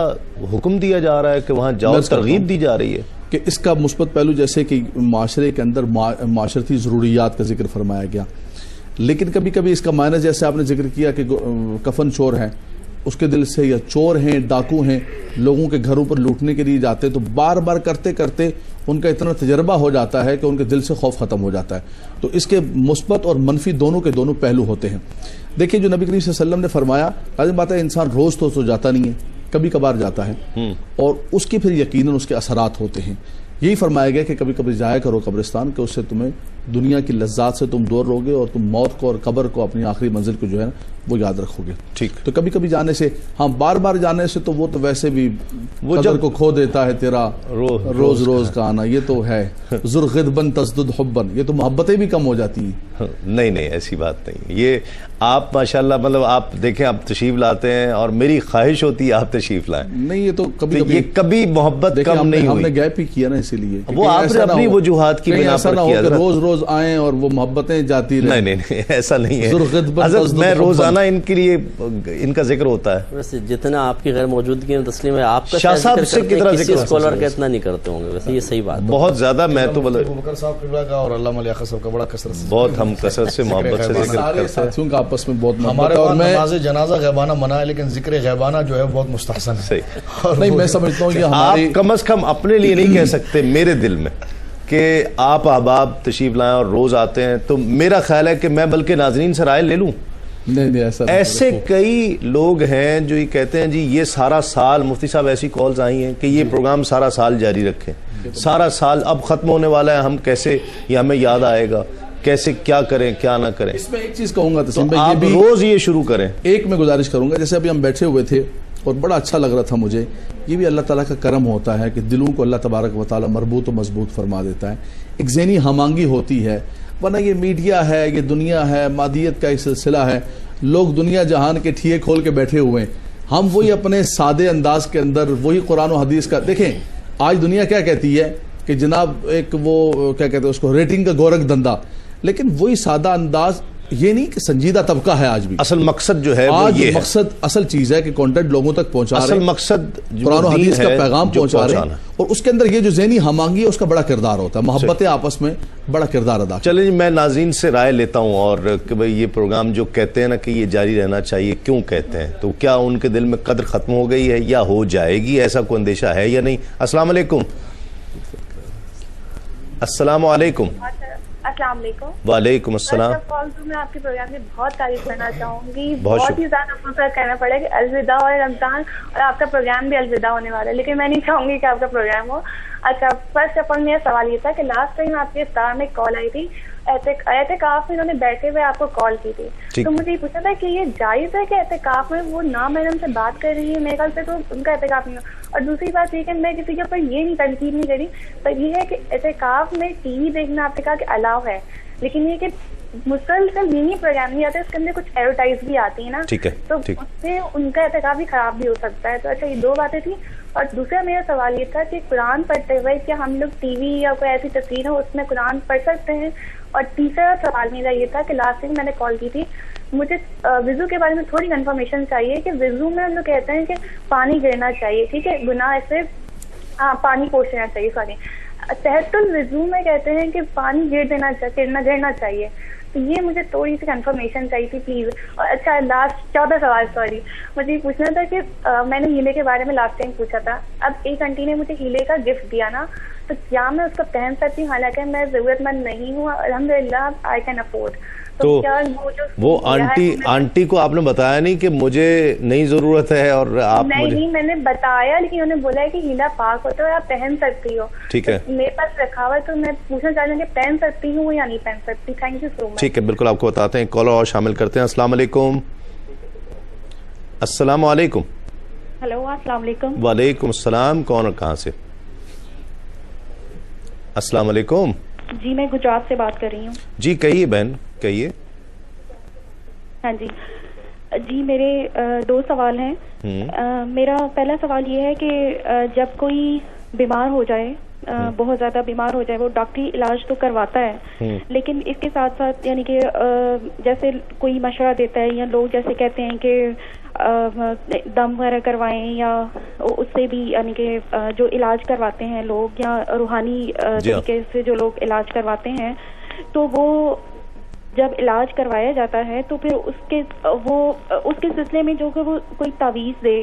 حکم دیا جا رہا ہے کہ وہاں جاؤ، ترغیب دی جا رہی ہے کہ اس کا مثبت پہلو جیسے کہ معاشرے کے اندر معاشرتی ضروریات کا ذکر فرمایا گیا، لیکن کبھی کبھی اس کا معنی جیسے آپ نے ذکر کیا کہ کفن چور ہے، اس کے دل سے، یا چور ہیں، ڈاکو ہیں، لوگوں کے گھروں پر لوٹنے کے لیے جاتے ہیں، تو بار بار کرتے کرتے ان کا اتنا تجربہ ہو جاتا ہے کہ ان کے دل سے خوف ختم ہو جاتا ہے۔ تو اس کے مثبت اور منفی دونوں کے دونوں پہلو ہوتے ہیں۔ دیکھیے، جو نبی کریم صلی اللہ علیہ وسلم نے فرمایا، لازم بات ہے انسان روز تو جاتا نہیں ہے، کبھی کبھار جاتا ہے، اور اس کے پھر یقیناً اس کے اثرات ہوتے ہیں۔ یہی فرمایا گیا کہ کبھی کبھی جایا کرو قبرستان، کہ اس سے تمہیں دنیا کی لذات سے تم دور رہو گے اور تم موت کو اور قبر کو، اپنی آخری منزل کو جو ہے نا وہ یاد رکھو گے۔ ٹھیک۔ تو کبھی کبھی جانے سے، ہاں بار بار جانے سے تو وہ تو ویسے بھی قدر کو کھو دیتا ہے تیرا روز روز کا آنا، یہ تو ہے ذوالغدبن تزدد حبن، یہ تو محبتیں بھی کم ہو جاتی ہیں۔ نہیں، ایسی بات نہیں، یہ آپ ماشاءاللہ مطلب آپ دیکھیں آپ تشریف لاتے ہیں اور میری خواہش ہوتی ہے آپ تشریف لائیں. نہیں یہ تو یہ کبھی محبت کم نہیں ہوئی. ہم نے گیپ ہی کیا نا اسی لیے وہ آپ نے اپنی وجوہات کی بنا پر کیا. روز روز آئیں اور وہ محبتیں جاتی رہیں. نہیں ایسا نہیں ہے حضرت, میں روزانہ ان کے لیے ان کا ذکر ہوتا ہے. ویسے جتنا آپ کی غیر موجودگی میں تسلیم ہے آپ کا شاہ صاحب سے کتنا ذکر اسکالر کا اتنا نہیں کرتے ہوں گے. ویسے یہ صحیح بات بہت زیادہ. میں تو بکر صاحب قبلہ کا اور علامہ لیاقت صاحب کا بڑا کثرت سے بہت ہم کثرت سے محبت سے ذکر کرتے ہیں. ساتھیوں کا آپس میں بہت ہمارے پاس نماز جنازہ غیبانہ منع ہے لیکن ذکر غیبانہ جو ہے بہت مستحسن ہے. نہیں میں سمجھتا ہوں کہ آپ کم از کم اپنے لیے نہیں کہہ سکتے میرے دل میں کہ آپ احباب تشریف لائیں اور روز آتے ہیں, تو میرا خیال ہے کہ میں بلکہ ناظرین سے رائے لے لوں. ایسے کئی لوگ ہیں جو یہ کہتے ہیں جی یہ سارا سال مفتی صاحب ایسی کالز آئی ہیں کہ یہ پروگرام سارا سال جاری رکھیں, سارا سال اب ختم ہونے والا ہے, ہم کیسے یہ ہمیں یاد آئے گا, کیسے کیا کریں کیا نہ کریں. اس میں ایک چیز کہوں گا تسلیم بھائی, آپ روز یہ شروع کریں. ایک میں گزارش کروں گا, جیسے ابھی ہم بیٹھے ہوئے تھے اور بڑا اچھا لگ رہا تھا مجھے, یہ بھی اللہ تعالیٰ کا کرم ہوتا ہے کہ دلوں کو اللہ تبارک و تعالیٰ مربوط و مضبوط فرما دیتا ہے. ایک ذہنی ہمانگی ہوتی ہے, ورنہ یہ میڈیا ہے, یہ دنیا ہے, مادیت کا ایک سلسلہ ہے, لوگ دنیا جہان کے ٹھیے کھول کے بیٹھے ہوئے ہیں. ہم وہی اپنے سادے انداز کے اندر وہی قرآن و حدیث کا دیکھیں. آج دنیا کیا کہتی ہے کہ جناب ایک وہ کیا کہتے ہیں اس کو ریٹنگ کا گورکھ دھندا, لیکن وہی سادہ انداز یہ نہیں کہ سنجیدہ طبقہ ہے. آج بھی اصل مقصد جو ہے آج مقصد اصل چیز ہے کہ کانٹینٹ لوگوں تک پہنچا رہے ہیں, اصل مقصد قرآن و حدیث کا پیغام پہنچا رہے ہیں, اور اس کے اندر یہ جو ذہنی ہمانگی ہے اس کا بڑا کردار ہوتا ہے, محبتیں آپس میں بڑا کردار ادا. چلیں جی میں ناظرین سے رائے لیتا ہوں اور کہ بھئی یہ پروگرام جو کہتے ہیں نا کہ یہ جاری رہنا چاہیے, کیوں کہتے ہیں, تو کیا ان کے دل میں قدر ختم ہو گئی ہے یا ہو جائے گی, ایسا کوئی اندیشہ ہے یا نہیں؟ السلام علیکم. السلام علیکم. السلام علیکم. وعلیکم السلام. میں آپ کے پروگرام کی بہت تعریف کرنا چاہوں گی. بہت ہی زیادہ افسوس کہنا پڑے کہ الوداع اور رمضان اور آپ کا پروگرام بھی الوداع ہونے والا ہے, لیکن میں نہیں چاہوں گی کہ آپ کا پروگرام ہو. اچھا, فرسٹ آف آل میرا سوال یہ تھا کہ لاسٹ ٹائم آپ کے افطار میں کال آئی تھی, اعتکاف میں انہوں نے بیٹھے ہوئے آپ کو کال کی تھی, تو مجھے یہ پوچھنا تھا کہ یہ جائز ہے کہ اعتکاف میں وہ نامحرم سے بات کر رہی ہے؟ میرے خیال سے تو ان کا اعتکاف نہیں ہو. اور دوسری بات یہ کہ میں کسی کے اوپر یہ نہیں تنقید نہیں کری, پر یہ ہے کہ اعتکاف میں ٹی وی دیکھنا آپ نے کہا کہ الاؤ ہے, لیکن یہ کہ مسلسل دینی پروگرام نہیں آتے, اس کے اندر کچھ ایڈورٹائز بھی آتی ہے نا, تو اس سے ان کا اعتکاف بھی خراب بھی ہو سکتا ہے. تو اچھا یہ دو باتیں تھیں. اور دوسرا میرا سوال یہ تھا کہ قرآن پڑھتے ہوئے کیا ہم لوگ ٹی وی یا کوئی ایسی تصویر ہو اس میں قرآن پڑھ سکتے ہیں؟ اور تیسرا سوال میرا یہ تھا کہ لاسٹ ٹائم میں نے کال کی تھی, مجھے وضو کے بارے میں تھوڑی کنفرمیشن چاہیے کہ وضو میں ہم لوگ کہتے ہیں کہ پانی گرنا چاہیے, ٹھیک ہے, گناہ سے پانی پوچھ لینا چاہیے, سوری تحت الوضو میں کہتے ہیں کہ پانی گرنا چاہیے. تو یہ مجھے تھوڑی سی کنفرمیشن چاہیے تھی پلیز. اور اچھا لاسٹ چوتھا سوال, سوری مجھے یہ پوچھنا تھا کہ میں نے ہیلے کے بارے میں لاسٹ ٹائم پوچھا تھا, اب ایک آنٹی نے مجھے ہیلے کا گفٹ دیا نا, تو کیا میں اس کو پہن سکتی ہوں؟ حالانکہ میں ضرورت مند نہیں ہوں, الحمدللہ آئی کین افورڈ. تو وہ آنٹی کو آپ نے بتایا نہیں کہ مجھے نہیں ضرورت ہے اور آپ نہیں, میں نے بتایا, لیکن انہوں نے بولا ہے کہ ہیلا پاک ہوتا ہے اور آپ پہن سکتی ہو. ٹھیک ہے, میرے پاس رکھا ہوا ہے, تو میں پوچھنا چاہ رہی ہوں کہ پہن سکتی ہوں یا نہیں پہن سکتی. تھینک یو سو مچ. ٹھیک ہے, بالکل آپ کو بتاتے ہیں. کالر اور شامل کرتے ہیں. السلام علیکم. السلام علیکم. ہلو, السلام علیکم. وعلیکم السلام. کون اور کہاں سے؟ السلام علیکم. جی میں گجرات سے بات کر رہی ہوں. جی کہیے بہن, کہیے. ہاں جی جی, میرے دو سوال ہیں. میرا پہلا سوال یہ ہے کہ جب کوئی بیمار ہو جائے, بہت زیادہ بیمار ہو جائے, وہ ڈاکٹری علاج تو کرواتا ہے, لیکن اس کے ساتھ ساتھ یعنی کہ جیسے کوئی مشورہ دیتا ہے, یا لوگ جیسے کہتے ہیں کہ دم وغیرہ کروائیں, یا اس سے بھی یعنی کہ جو علاج کرواتے ہیں لوگ, یا روحانی طریقے سے جو لوگ علاج کرواتے ہیں, تو وہ جب علاج کروایا جاتا ہے تو پھر اس کے سلسلے میں جو کہ وہ کوئی تعویذ دے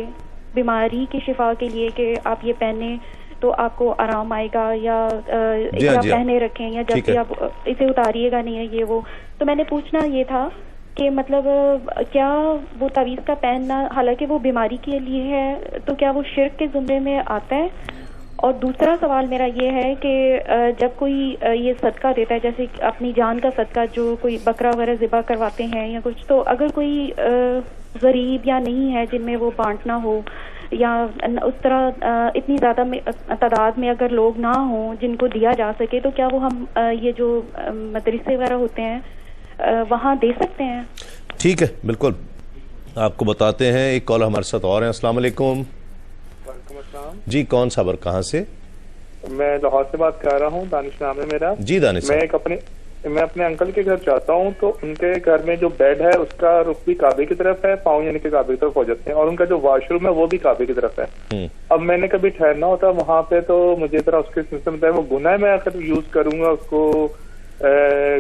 بیماری کی شفا کے لیے کہ آپ یہ پہنیں تو آپ کو آرام آئے گا, یا پہنے رکھیں, یا جب بھی آپ اسے اتاریے گا نہیں ہے یہ وہ. تو میں نے پوچھنا یہ تھا کہ مطلب کیا وہ تعویذ کا پہننا حالانکہ وہ بیماری کے لیے ہے, تو کیا وہ شرک کے زمرے میں آتا ہے؟ اور دوسرا سوال میرا یہ ہے کہ جب کوئی یہ صدقہ دیتا ہے, جیسے اپنی جان کا صدقہ, جو کوئی بکرا وغیرہ ذبح کرواتے ہیں یا کچھ, تو اگر کوئی غریب یا نہیں ہے جن میں وہ بانٹنا ہو, یا اس طرح اتنی زیادہ تعداد میں اگر لوگ نہ ہوں جن کو دیا جا سکے, تو کیا وہ ہم یہ جو مدرسے وغیرہ ہوتے ہیں وہاں دے سکتے ہیں؟ ٹھیک ہے، بالکل آپ کو بتاتے ہیں. ایک کال ہمارے ساتھ اور ہیں. السلام علیکم. وعلیکم السلام. جی کون صابر کہاں سے؟ میں لاہور سے بات کر رہا ہوں. دانش نام ہے میرا. جی دانش. میں اپنے انکل کے گھر جاتا ہوں تو ان کے گھر میں جو بیڈ ہے اس کا رخ بھی کعبے کی طرف ہے، پاؤں یعنی کہ کعبے کی طرف ہو جاتے ہیں، اور ان کا جو واش روم ہے وہ بھی کعبے کی طرف ہے. اب میں نے کبھی ٹھہرنا ہوتا وہاں پہ تو مجھے ذرا اس کے سلسلے میں وہ گناہ ہے، میں اگر یوز کروں گا اس کو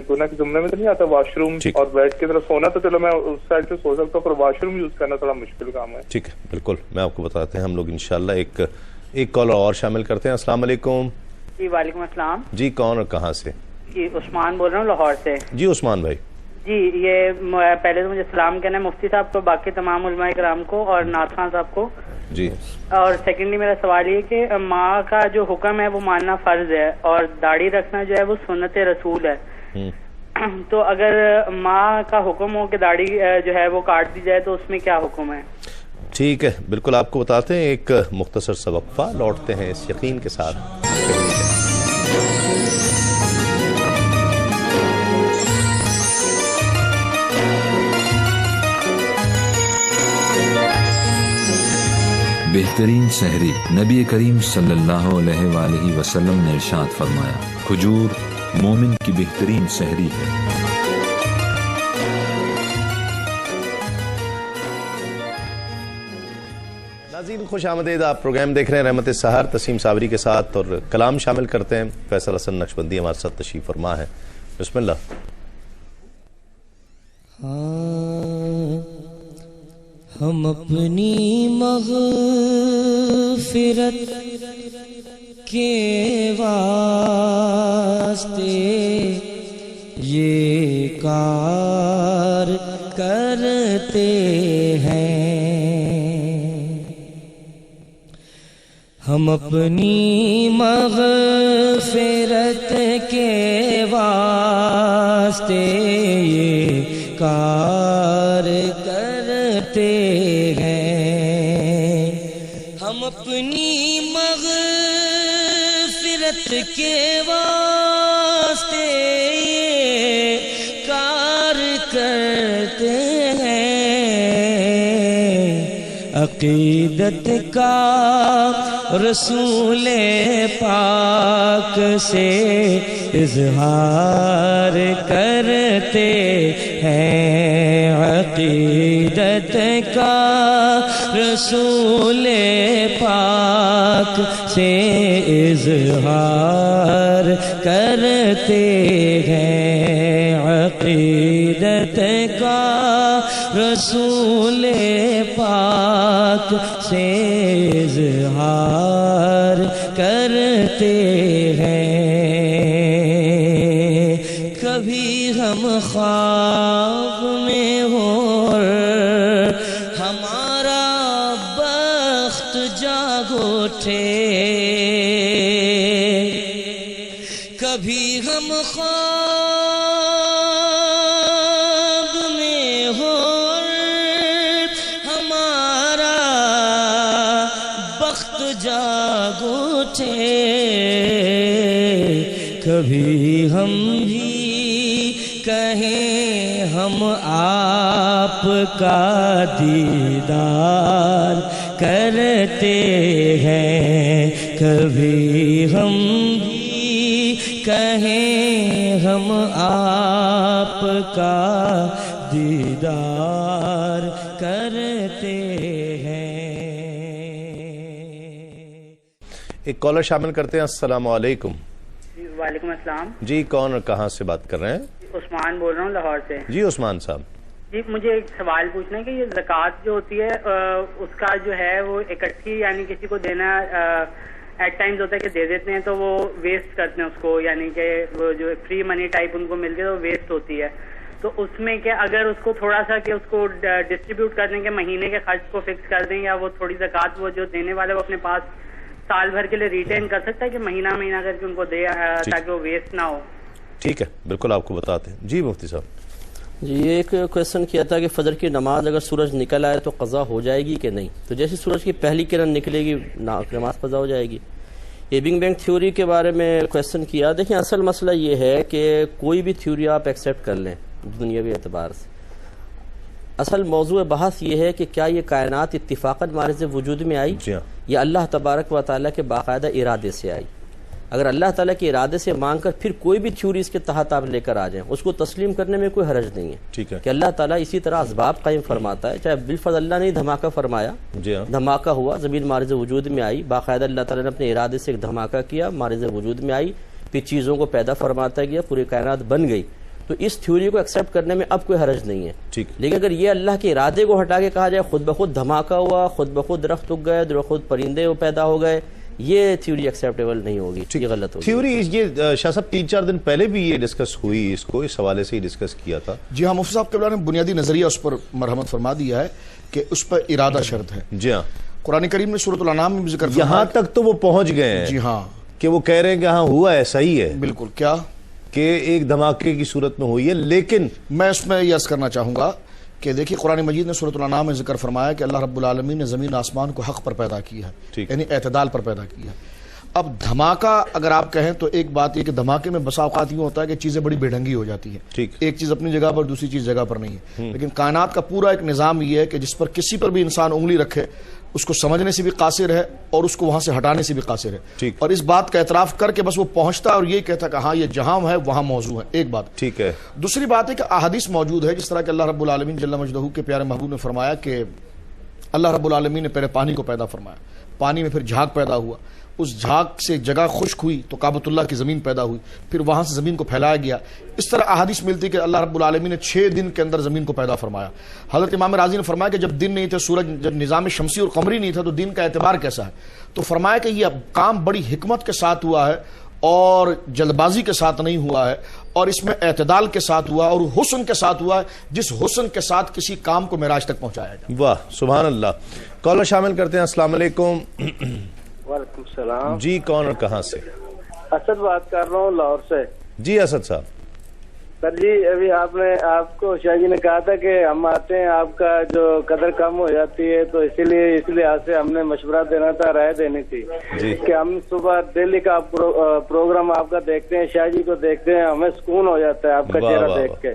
گناہ کے زمرے میں تو نہیں آتا. واش روم اور بیڈ کی طرف سونا تو چلو میں اس سائڈ سے سو سکتا ہوں، پر واش روم یوز کرنا تھوڑا مشکل کام ہے. ٹھیک ہے بالکل میں آپ کو بتاتے ہیں. ہم لوگ انشاءاللہ ایک کال اور شامل کرتے ہیں. السلام علیکم. جی وعلیکم السلام. جی کون اور کہاں سے؟ جی عثمان بول رہا ہوں لاہور سے. جی عثمان بھائی. جی یہ پہلے تو مجھے سلام کہنا ہے مفتی صاحب کو، باقی تمام علماء کرام کو اور نعت خان صاحب کو. جی. اور سیکنڈلی میرا سوال یہ کہ ماں کا جو حکم ہے وہ ماننا فرض ہے اور داڑھی رکھنا جو ہے وہ سنت رسول ہے. تو اگر ماں کا حکم ہو کہ داڑھی جو ہے وہ کاٹ دی جائے تو اس میں کیا حکم ہے؟ ٹھیک ہے بالکل آپ کو بتاتے ہیں. ایک مختصر سا وقفہ، لوٹتے ہیں اس یقین کے ساتھ. بہترین سحری نبی کریم صلی اللہ علیہ وآلہ وسلم نے ارشاد فرمایا، کھجور مومن کی بہترین سحری ہے. ناظرین خوش آمدید. آپ پروگرام دیکھ رہے ہیں رحمت سحر تسیم صابری کے ساتھ، اور کلام شامل کرتے ہیں. فیصل حسن نقشبندی ہمارے ساتھ تشریف فرما ہے. بسم اللہ. ہم اپنی مغفرت کے واسطے یہ کار کرتے ہیں. ہم اپنی مغفرت کے واسطے یہ کار کرتے ہیں. ہم اپنی مغفرت کے واسطے یہ کار کرتے ہیں. عقیدت کا رسول پاک سے اظہار کرتے ہیں. عقیدت کا رسول پاک سے اظہار کرتے ہیں. عقیدت کا رسول پاک سے اظہار کرتے ہیں. کبھی ہم خواب میں ہوں ہمارا بخت جاگ اٹھے، کبھی ہم خواب میں ہوں ہمارا بخت جاگ اٹھے، کبھی ہم بھی کہیں ہم آپ کا دیدار کرتے ہیں. کبھی ہم بھی کہیں ہم آپ کا دیدار کرتے ہیں. ایک کالر شامل کرتے ہیں. السلام علیکم. وعلیکم السلام. جی کون اور کہاں سے بات کر رہے ہیں؟ عثمان بول رہا ہوں لاہور سے. جی عثمان صاحب. جی مجھے ایک سوال پوچھنا ہے کہ یہ زکوٰۃ جو ہوتی ہے اس کا جو ہے وہ اکٹھی یعنی کسی کو دینا ایٹ ٹائمز ہوتا ہے کہ دے دیتے ہیں تو وہ ویسٹ کرتے ہیں اس کو، یعنی کہ وہ جو فری منی ٹائپ ان کو مل گیا تو ویسٹ ہوتی ہے. تو اس میں کیا اگر اس کو تھوڑا سا کہ اس کو ڈسٹریبیوٹ کر دیں کہ مہینے کے خرچ کو فکس کر دیں، یا وہ تھوڑی زکوٰۃ وہ جو دینے والے وہ اپنے پاس سال بھر کے لیے ریٹین کر سکتا ہے کہ مہینہ مہینہ کر کے ان کو دے تاکہ وہ ویسٹ نہ ہو؟ ٹھیک ہے بالکل آپ کو بتاتے ہیں. جی مفتی صاحب. جی یہ ایک کویشچن کیا تھا کہ فجر کی نماز اگر سورج نکل آئے تو قضا ہو جائے گی کہ نہیں. تو جیسے سورج کی پہلی کرن نکلے گی نماز قضا ہو جائے گی. یہ بگ بینگ تھیوری کے بارے میں کویشچن کیا. دیکھیں اصل مسئلہ یہ ہے کہ کوئی بھی تھیوری آپ ایکسیپٹ کر لیں دنیاوی اعتبار سے. اصل موضوع بحث یہ ہے کہ کیا یہ کائنات اتفاقاً معرض وجود میں آئی یا اللہ تبارک و تعالیٰ کے باقاعدہ ارادے سے آئی. اگر اللہ تعالیٰ کے ارادے سے مانگ کر پھر کوئی بھی تھیوری اس کے تحت آپ لے کر آ جائیں، اس کو تسلیم کرنے میں کوئی حرج نہیں ہے کہ اللہ تعالیٰ اسی طرح اسباب قائم فرماتا ہے. چاہے بالفرض اللہ نے دھماکہ فرمایا، دھماکہ ہوا، زمین معرض وجود میں آئی، باقاعدہ اللہ تعالیٰ نے اپنے ارادے سے ایک دھماکہ کیا، معرض وجود میں آئی، پھر چیزوں کو پیدا فرماتا گیا، پوری کائنات بن گئی. تو اس تھیوری کو ایکسیپٹ کرنے میں اب کوئی حرج نہیں ہے. لیکن اگر یہ اللہ کے ارادے کو ہٹا کے کہا جائے خود بخود دھماکہ ہوا، خود بخود درخت اگ گئے، خود پرندے پیدا ہو گئے، یہ تھیوری ایکسیپٹیبل نہیں ہوگی، یہ غلط ہوگی. تھیوری یہ شاہ صاحب 3-4 دن پہلے بھی یہ ڈسکس ہوئی، اس کو اس حوالے سے ہی ڈسکس کیا تھا. جی ہاں، مفتی صاحب قبلہ نے بنیادی نظریہ اس پر مرحمت فرما دیا ہے کہ اس پر ارادہ شرط ہے. جی ہاں، قرآن کریم نے سورۃ الانعام میں بھی ذکر فرمایا. یہاں تک تو وہ پہنچ گئے ہیں. جی ہاں، کہ وہ کہہ رہے ہیں کہ ہاں ہوا ایسا ہی ہے. بالکل، کیا کہ ایک دھماکے کی صورت میں ہوئی ہے. لیکن میں اس میں یہ عرض کرنا چاہوں گا کہ دیکھیے قرآن مجید نے سورۃ الانعام میں ذکر فرمایا کہ اللہ رب العالمین نے زمین آسمان کو حق پر پیدا کیا ہے، یعنی اعتدال پر پیدا کیا ہے. اب دھماکہ اگر آپ کہیں تو ایک بات یہ کہ دھماکے میں بسا اوقات یہ ہوتا ہے کہ چیزیں بڑی بے ڈھنگی ہو جاتی ہیں، ایک چیز اپنی جگہ پر دوسری چیز جگہ پر نہیں ہے. لیکن کائنات کا پورا ایک نظام یہ ہے کہ جس پر کسی پر بھی انسان انگلی رکھے اس کو سمجھنے سے بھی قاصر ہے اور اس کو وہاں سے ہٹانے سے بھی قاصر ہے. اور اس بات کا اعتراف کر کے بس وہ پہنچتا ہے اور یہی کہتا ہے کہ ہاں یہ جہاں ہے وہاں موضوع ہے. ایک بات ٹھیک ہے. دوسری بات ہے کہ احادیث موجود ہے، جس طرح کہ اللہ رب العالمین جل مجدہ کے پیارے محبوب نے فرمایا کہ اللہ رب العالمین نے پہلے پانی کو پیدا فرمایا، پانی میں پھر جھاگ پیدا ہوا، اس جھاگ سے جگہ خشک ہوئی تو کعبۃ اللہ کی زمین پیدا ہوئی، پھر وہاں سے زمین کو پھیلایا گیا. اس طرح احادیث ملتی کہ اللہ رب العالمین نے 6 دن کے اندر زمین کو پیدا فرمایا. حضرت امام راضی نے فرمایا کہ جب دن نہیں تھے، سورج جب نظام شمسی اور قمری نہیں تھا تو دن کا اعتبار کیسا ہے؟ تو فرمایا کہ یہ کام بڑی حکمت کے ساتھ ہوا ہے اور جلد بازی کے ساتھ نہیں ہوا ہے، اور اس میں اعتدال کے ساتھ ہوا اور حسن کے ساتھ ہوا ہے، جس حسن کے ساتھ کسی کام کو معراج تک پہنچایا جائے. واہ سبحان اللہ. کالر شامل کرتے ہیں. السلام علیکم. وعلیکم السلام. جی کون اور کہاں سے؟ اسد بات کر رہا ہوں لاہور سے. جی اسد صاحب. سر جی ابھی آپ کو شاہ جی نے کہا تھا کہ ہم آتے ہیں آپ کا جو قدر کم ہو جاتی ہے، تو اس لیے آج سے ہم نے مشورہ دینا تھا، رائے دینی تھی کہ ہم صبح دہلی کا پروگرام آپ کا دیکھتے ہیں، شاہ جی کو دیکھتے ہیں، ہمیں سکون ہو جاتا ہے آپ کا چہرہ دیکھ کے.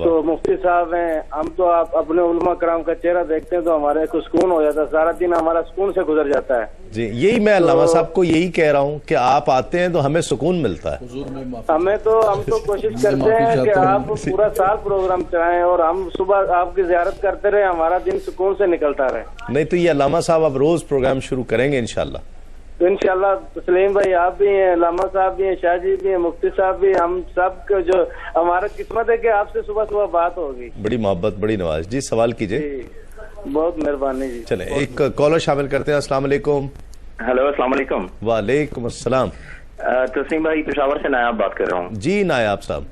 تو مفتی صاحب ہیں ہم، تو آپ اپنے علماء کرام کا چہرہ دیکھتے ہیں تو ہمارے کو سکون ہو جاتا ہے، سارا دن ہمارا سکون سے گزر جاتا ہے. جی یہی میں علامہ صاحب کو یہی کہہ رہا ہوں کہ آپ آتے ہیں تو ہمیں سکون ملتا ہے. ہم تو کوشش کرتے ہیں کہ آپ پورا سال پروگرام چلائیں اور ہم صبح آپ کی زیارت کرتے رہے، ہمارا دن سکون سے نکلتا رہے. نہیں تو یہ علامہ صاحب اب روز پروگرام شروع کریں گے انشاءاللہ. تو انشاءاللہ تسلیم بھائی آپ بھی ہیں، علامہ صاحب بھی ہیں، شاہ جی بھی ہیں، مفتی صاحب بھی، ہم سب کو جو ہمارا قسمت ہے کہ آپ سے صبح بات ہوگی. بڑی محبت، بڑی نواز. جی سوال کیجئے. بہت مہربانی جی. چلیں ایک کالر شامل کرتے ہیں. السلام علیکم. ہیلو السلام علیکم. وعلیکم السلام. تسلیم بھائی پشاور سے نایاب بات کر رہا ہوں. جی نایاب صاحب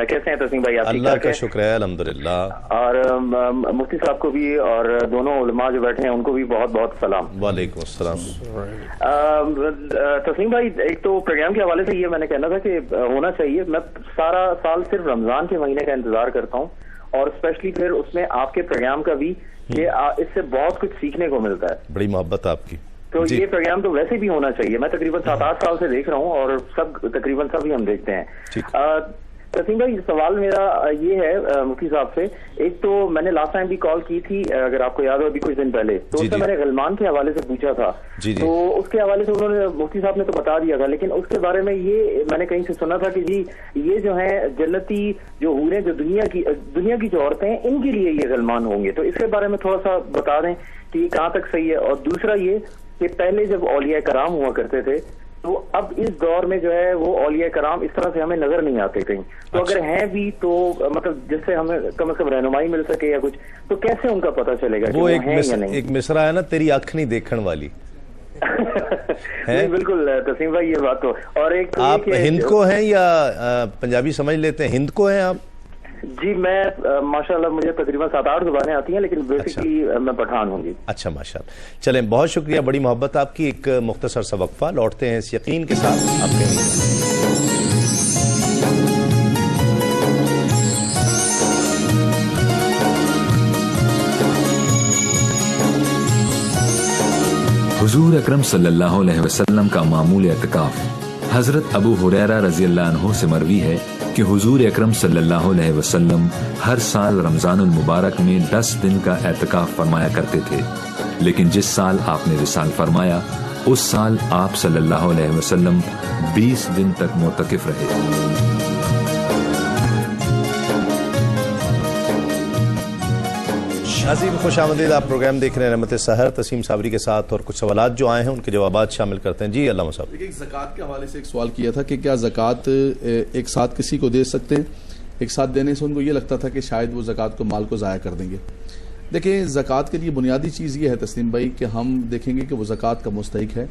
کیسے ہیں تسلیم بھائی؟ اللہ کا شکر ہے الحمدللہ. اور مفتی صاحب کو بھی اور دونوں علماء جو بیٹھے ہیں ان کو بھی بہت بہت سلام. وعلیکم السلام. تسلیم بھائی ایک تو پروگرام کے حوالے سے یہ میں نے کہنا تھا کہ ہونا چاہیے. میں سارا سال صرف رمضان کے مہینے کا انتظار کرتا ہوں اور اسپیشلی پھر اس میں آپ کے پروگرام کا بھی، کہ اس سے بہت کچھ سیکھنے کو ملتا ہے. بڑی محبت آپ کی. تو یہ پروگرام تو ویسے بھی ہونا چاہیے. میں تقریباً 7-8 سال سے دیکھ رہا ہوں اور تقریباً سبھی ہم دیکھتے ہیں. تسلیم بھائی سوال میرا یہ ہے مفتی صاحب سے، ایک تو میں نے لاسٹ ٹائم بھی کال کی تھی اگر آپ کو یاد ہو ابھی کچھ دن پہلے، تو اس میں میں نے غلمان کے حوالے سے پوچھا تھا. تو اس کے حوالے سے انہوں نے مفتی صاحب نے تو بتا دیا تھا، لیکن اس کے بارے میں یہ میں نے کہیں سے سنا تھا کہ جی یہ جو ہیں جنتی جو حوریں جو دنیا کی جو عورتیں ہیں ان کے لیے یہ غلمان ہوں گے. تو اس کے بارے میں تھوڑا سا بتا دیں کہ یہ کہاں تک صحیح ہے. اور دوسرا یہ کہ پہلے جب اولیاء کرام ہوا کرتے تھے تو اب اس دور میں جو ہے وہ اولیاء کرام اس طرح سے ہمیں نظر نہیں آتے کہیں. تو اگر ہیں بھی تو مطلب جس سے ہمیں کم از کم رہنمائی مل سکے یا کچھ، تو کیسے ان کا پتہ چلے گا؟ وہ ایک مصرع ہے نا، تیری آنکھ نہیں دیکھن والی. بالکل تسلیم بھائی یہ بات تو. اور ایک آپ ہند کو ہیں یا پنجابی سمجھ لیتے ہیں؟ ہند کو ہیں آپ؟ جی میں ماشاءاللہ مجھے تقریباً 7-8 زبانیں آتی ہیں، لیکن بیسکلی میں پٹھان ہوں گی. اچھا ماشاءاللہ. چلیں بہت شکریہ، بڑی محبت آپ کی. ایک مختصر سا وقفہ، لوٹتے ہیں اس یقین کے ساتھ آپ کہیں. حضور اکرم صلی اللہ علیہ وسلم کا معمول اعتکاف. حضرت ابو ہریرہ رضی اللہ عنہ سے مروی ہے کہ حضور اکرم صلی اللہ علیہ وسلم ہر سال رمضان المبارک میں 10 دن کا اعتکاف فرمایا کرتے تھے، لیکن جس سال آپ نے وصال فرمایا اس سال آپ صلی اللہ علیہ وسلم 20 دن تک معتکف رہے۔ ناظرین خوش آمدید، آپ پروگرام دیکھ رہے ہیں رحمت سحر، تسیم صابری کے ساتھ، اور کچھ سوالات جو آئے ہیں ان کے جوابات شامل کرتے ہیں۔ جی علامہ صاحب، ایک زکوٰۃ کے حوالے سے ایک سوال کیا تھا کہ کیا زکوٰۃ ایک ساتھ کسی کو دے سکتے ہیں؟ ایک ساتھ دینے سے ان کو یہ لگتا تھا کہ شاید وہ زکوٰۃ کو مال کو ضائع کر دیں گے۔ دیکھیں، زکوٰۃ کے لیے بنیادی چیز یہ ہے تسلیم بھائی کہ ہم دیکھیں گے کہ وہ زکوٰۃ کا مستحق ہے۔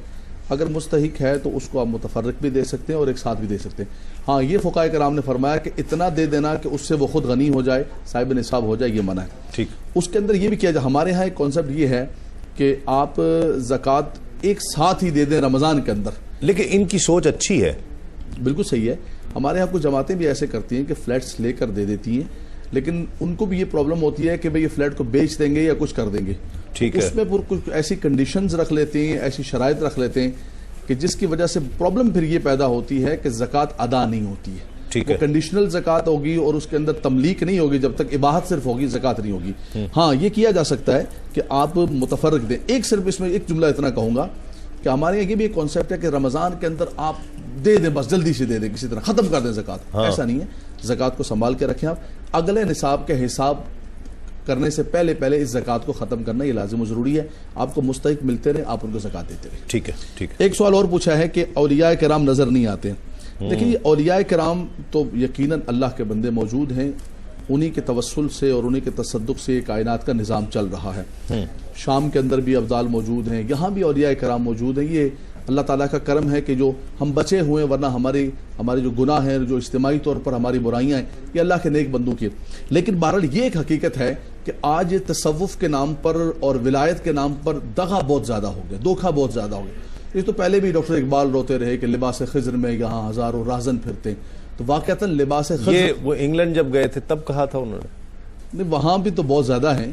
اگر مستحق ہے تو اس کو آپ متفرق بھی دے سکتے ہیں اور ایک ساتھ بھی دے سکتے ہیں۔ ہاں، یہ فقہاء کرام نے فرمایا کہ اتنا دے دینا کہ اس سے وہ خود غنی ہو جائے، صاحب نصاب ہو جائے، یہ منع ہے۔ ٹھیک، اس کے اندر یہ بھی کیا جائے، ہمارے ہاں ایک کانسیپٹ یہ ہے کہ آپ زکوٰۃ ایک ساتھ ہی دے دیں رمضان کے اندر، لیکن ان کی سوچ اچھی ہے، بالکل صحیح ہے۔ ہمارے ہاں کچھ جماعتیں بھی ایسے کرتی ہیں کہ فلیٹس لے کر دے دیتی ہیں، لیکن ان کو بھی یہ پرابلم ہوتی ہے کہ بھئی یہ فلیٹ کو بیچ دیں گے یا کچھ کر دیں گے۔ ٹھیک ہے، اس میں کچھ ایسی کنڈیشنز رکھ لیتے ہیں، ایسی شرائط رکھ لیتے ہیں کہ جس کی وجہ سے پرابلم پھر یہ پیدا ہوتی ہے کہ زکوٰۃ ادا نہیں ہوتی ہے۔ ٹھیک وہ ہے، کنڈیشنل زکوٰۃ ہوگی اور اس کے اندر تملیک نہیں ہوگی، جب تک اباحت صرف ہوگی زکوٰۃ نہیں ہوگی۔ ہاں، یہ کیا جا سکتا ہے کہ آپ متفرق دیں۔ ایک صرف اس میں ایک جملہ اتنا کہوں گا کہ ہمارے یہاں یہ بھی ایک کانسیپٹ ہے کہ رمضان کے اندر آپ دے دیں، بس جلدی سے دے دیں، کسی طرح ختم کر دیں زکوٰۃ۔ ایسا نہیں ہے، زکوٰۃ کو سنبھال کے رکھیں۔ آپ اگلے نصاب کے حساب کرنے سے پہلے اس زکوٰۃ کو ختم کرنا یہ لازم و ضروری ہے۔ آپ کو مستحق ملتے رہے، آپ ان کو زکوٰۃ دیتے رہے۔ ٹھیک ہے، ٹھیک ہے۔ ایک سوال اور پوچھا ہے کہ اولیاء کرام نظر نہیں آتے ہیں۔ دیکھیں، یہ اولیاء کرام تو یقیناً اللہ کے بندے موجود ہیں، انہی کے توسل سے اور انہی کے تصدق سے کائنات کا نظام چل رہا ہے۔ شام کے اندر بھی افضال موجود ہیں، یہاں بھی اولیاء کرام موجود ہیں۔ یہ اللہ تعالیٰ کا کرم ہے کہ جو ہم بچے ہوئے ہیں، ورنہ ہمارے جو گناہ ہیں، جو اجتماعی طور پر ہماری برائیاں ہیں، یہ اللہ کے نیک بندوں کی۔ لیکن بہرحال یہ ایک حقیقت ہے کہ آج تصوف کے نام پر اور ولایت کے نام پر دغا بہت زیادہ ہو گیا، دھوکہ بہت زیادہ ہو گیا۔ یہ تو پہلے بھی ڈاکٹر اقبال روتے رہے کہ لباس خضر میں یہاں ہزاروں راہزن پھرتے ہیں، تو واقعتاً لباس خضر، یہ وہ انگلینڈ جب گئے تھے تب کہا تھا انہوں نے؟ نہیں، وہاں بھی تو بہت زیادہ ہیں،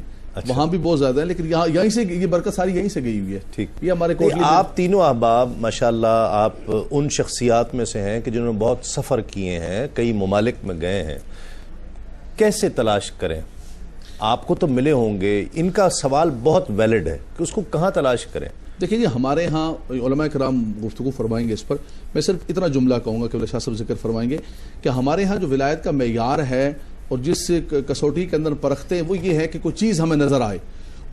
وہاں بھی بہت زیادہ ہیں، لیکن یہیں سے یہ برکت ساری یہیں سے گئی ہوئی ہے۔ ٹھیک، یہ ہمارے آپ تینوں احباب ماشاءاللہ آپ ان شخصیات میں سے ہیں کہ جنہوں نے بہت سفر کیے ہیں، کئی ممالک میں گئے ہیں، کیسے تلاش کریں؟ آپ کو تو ملے ہوں گے، ان کا سوال بہت ویلڈ ہے کہ اس کو کہاں تلاش کریں؟ دیکھیں جی، ہمارے ہاں علماء کرام گفتگو فرمائیں گے اس پر، میں صرف اتنا جملہ کہوں گا کہ شاہ صاحب ذکر فرمائیں گے کہ ہمارے ہاں جو ولایت کا معیار ہے اور جس کسوٹی کے اندر پرکھتے ہیں وہ یہ ہے کہ کوئی چیز ہمیں نظر آئے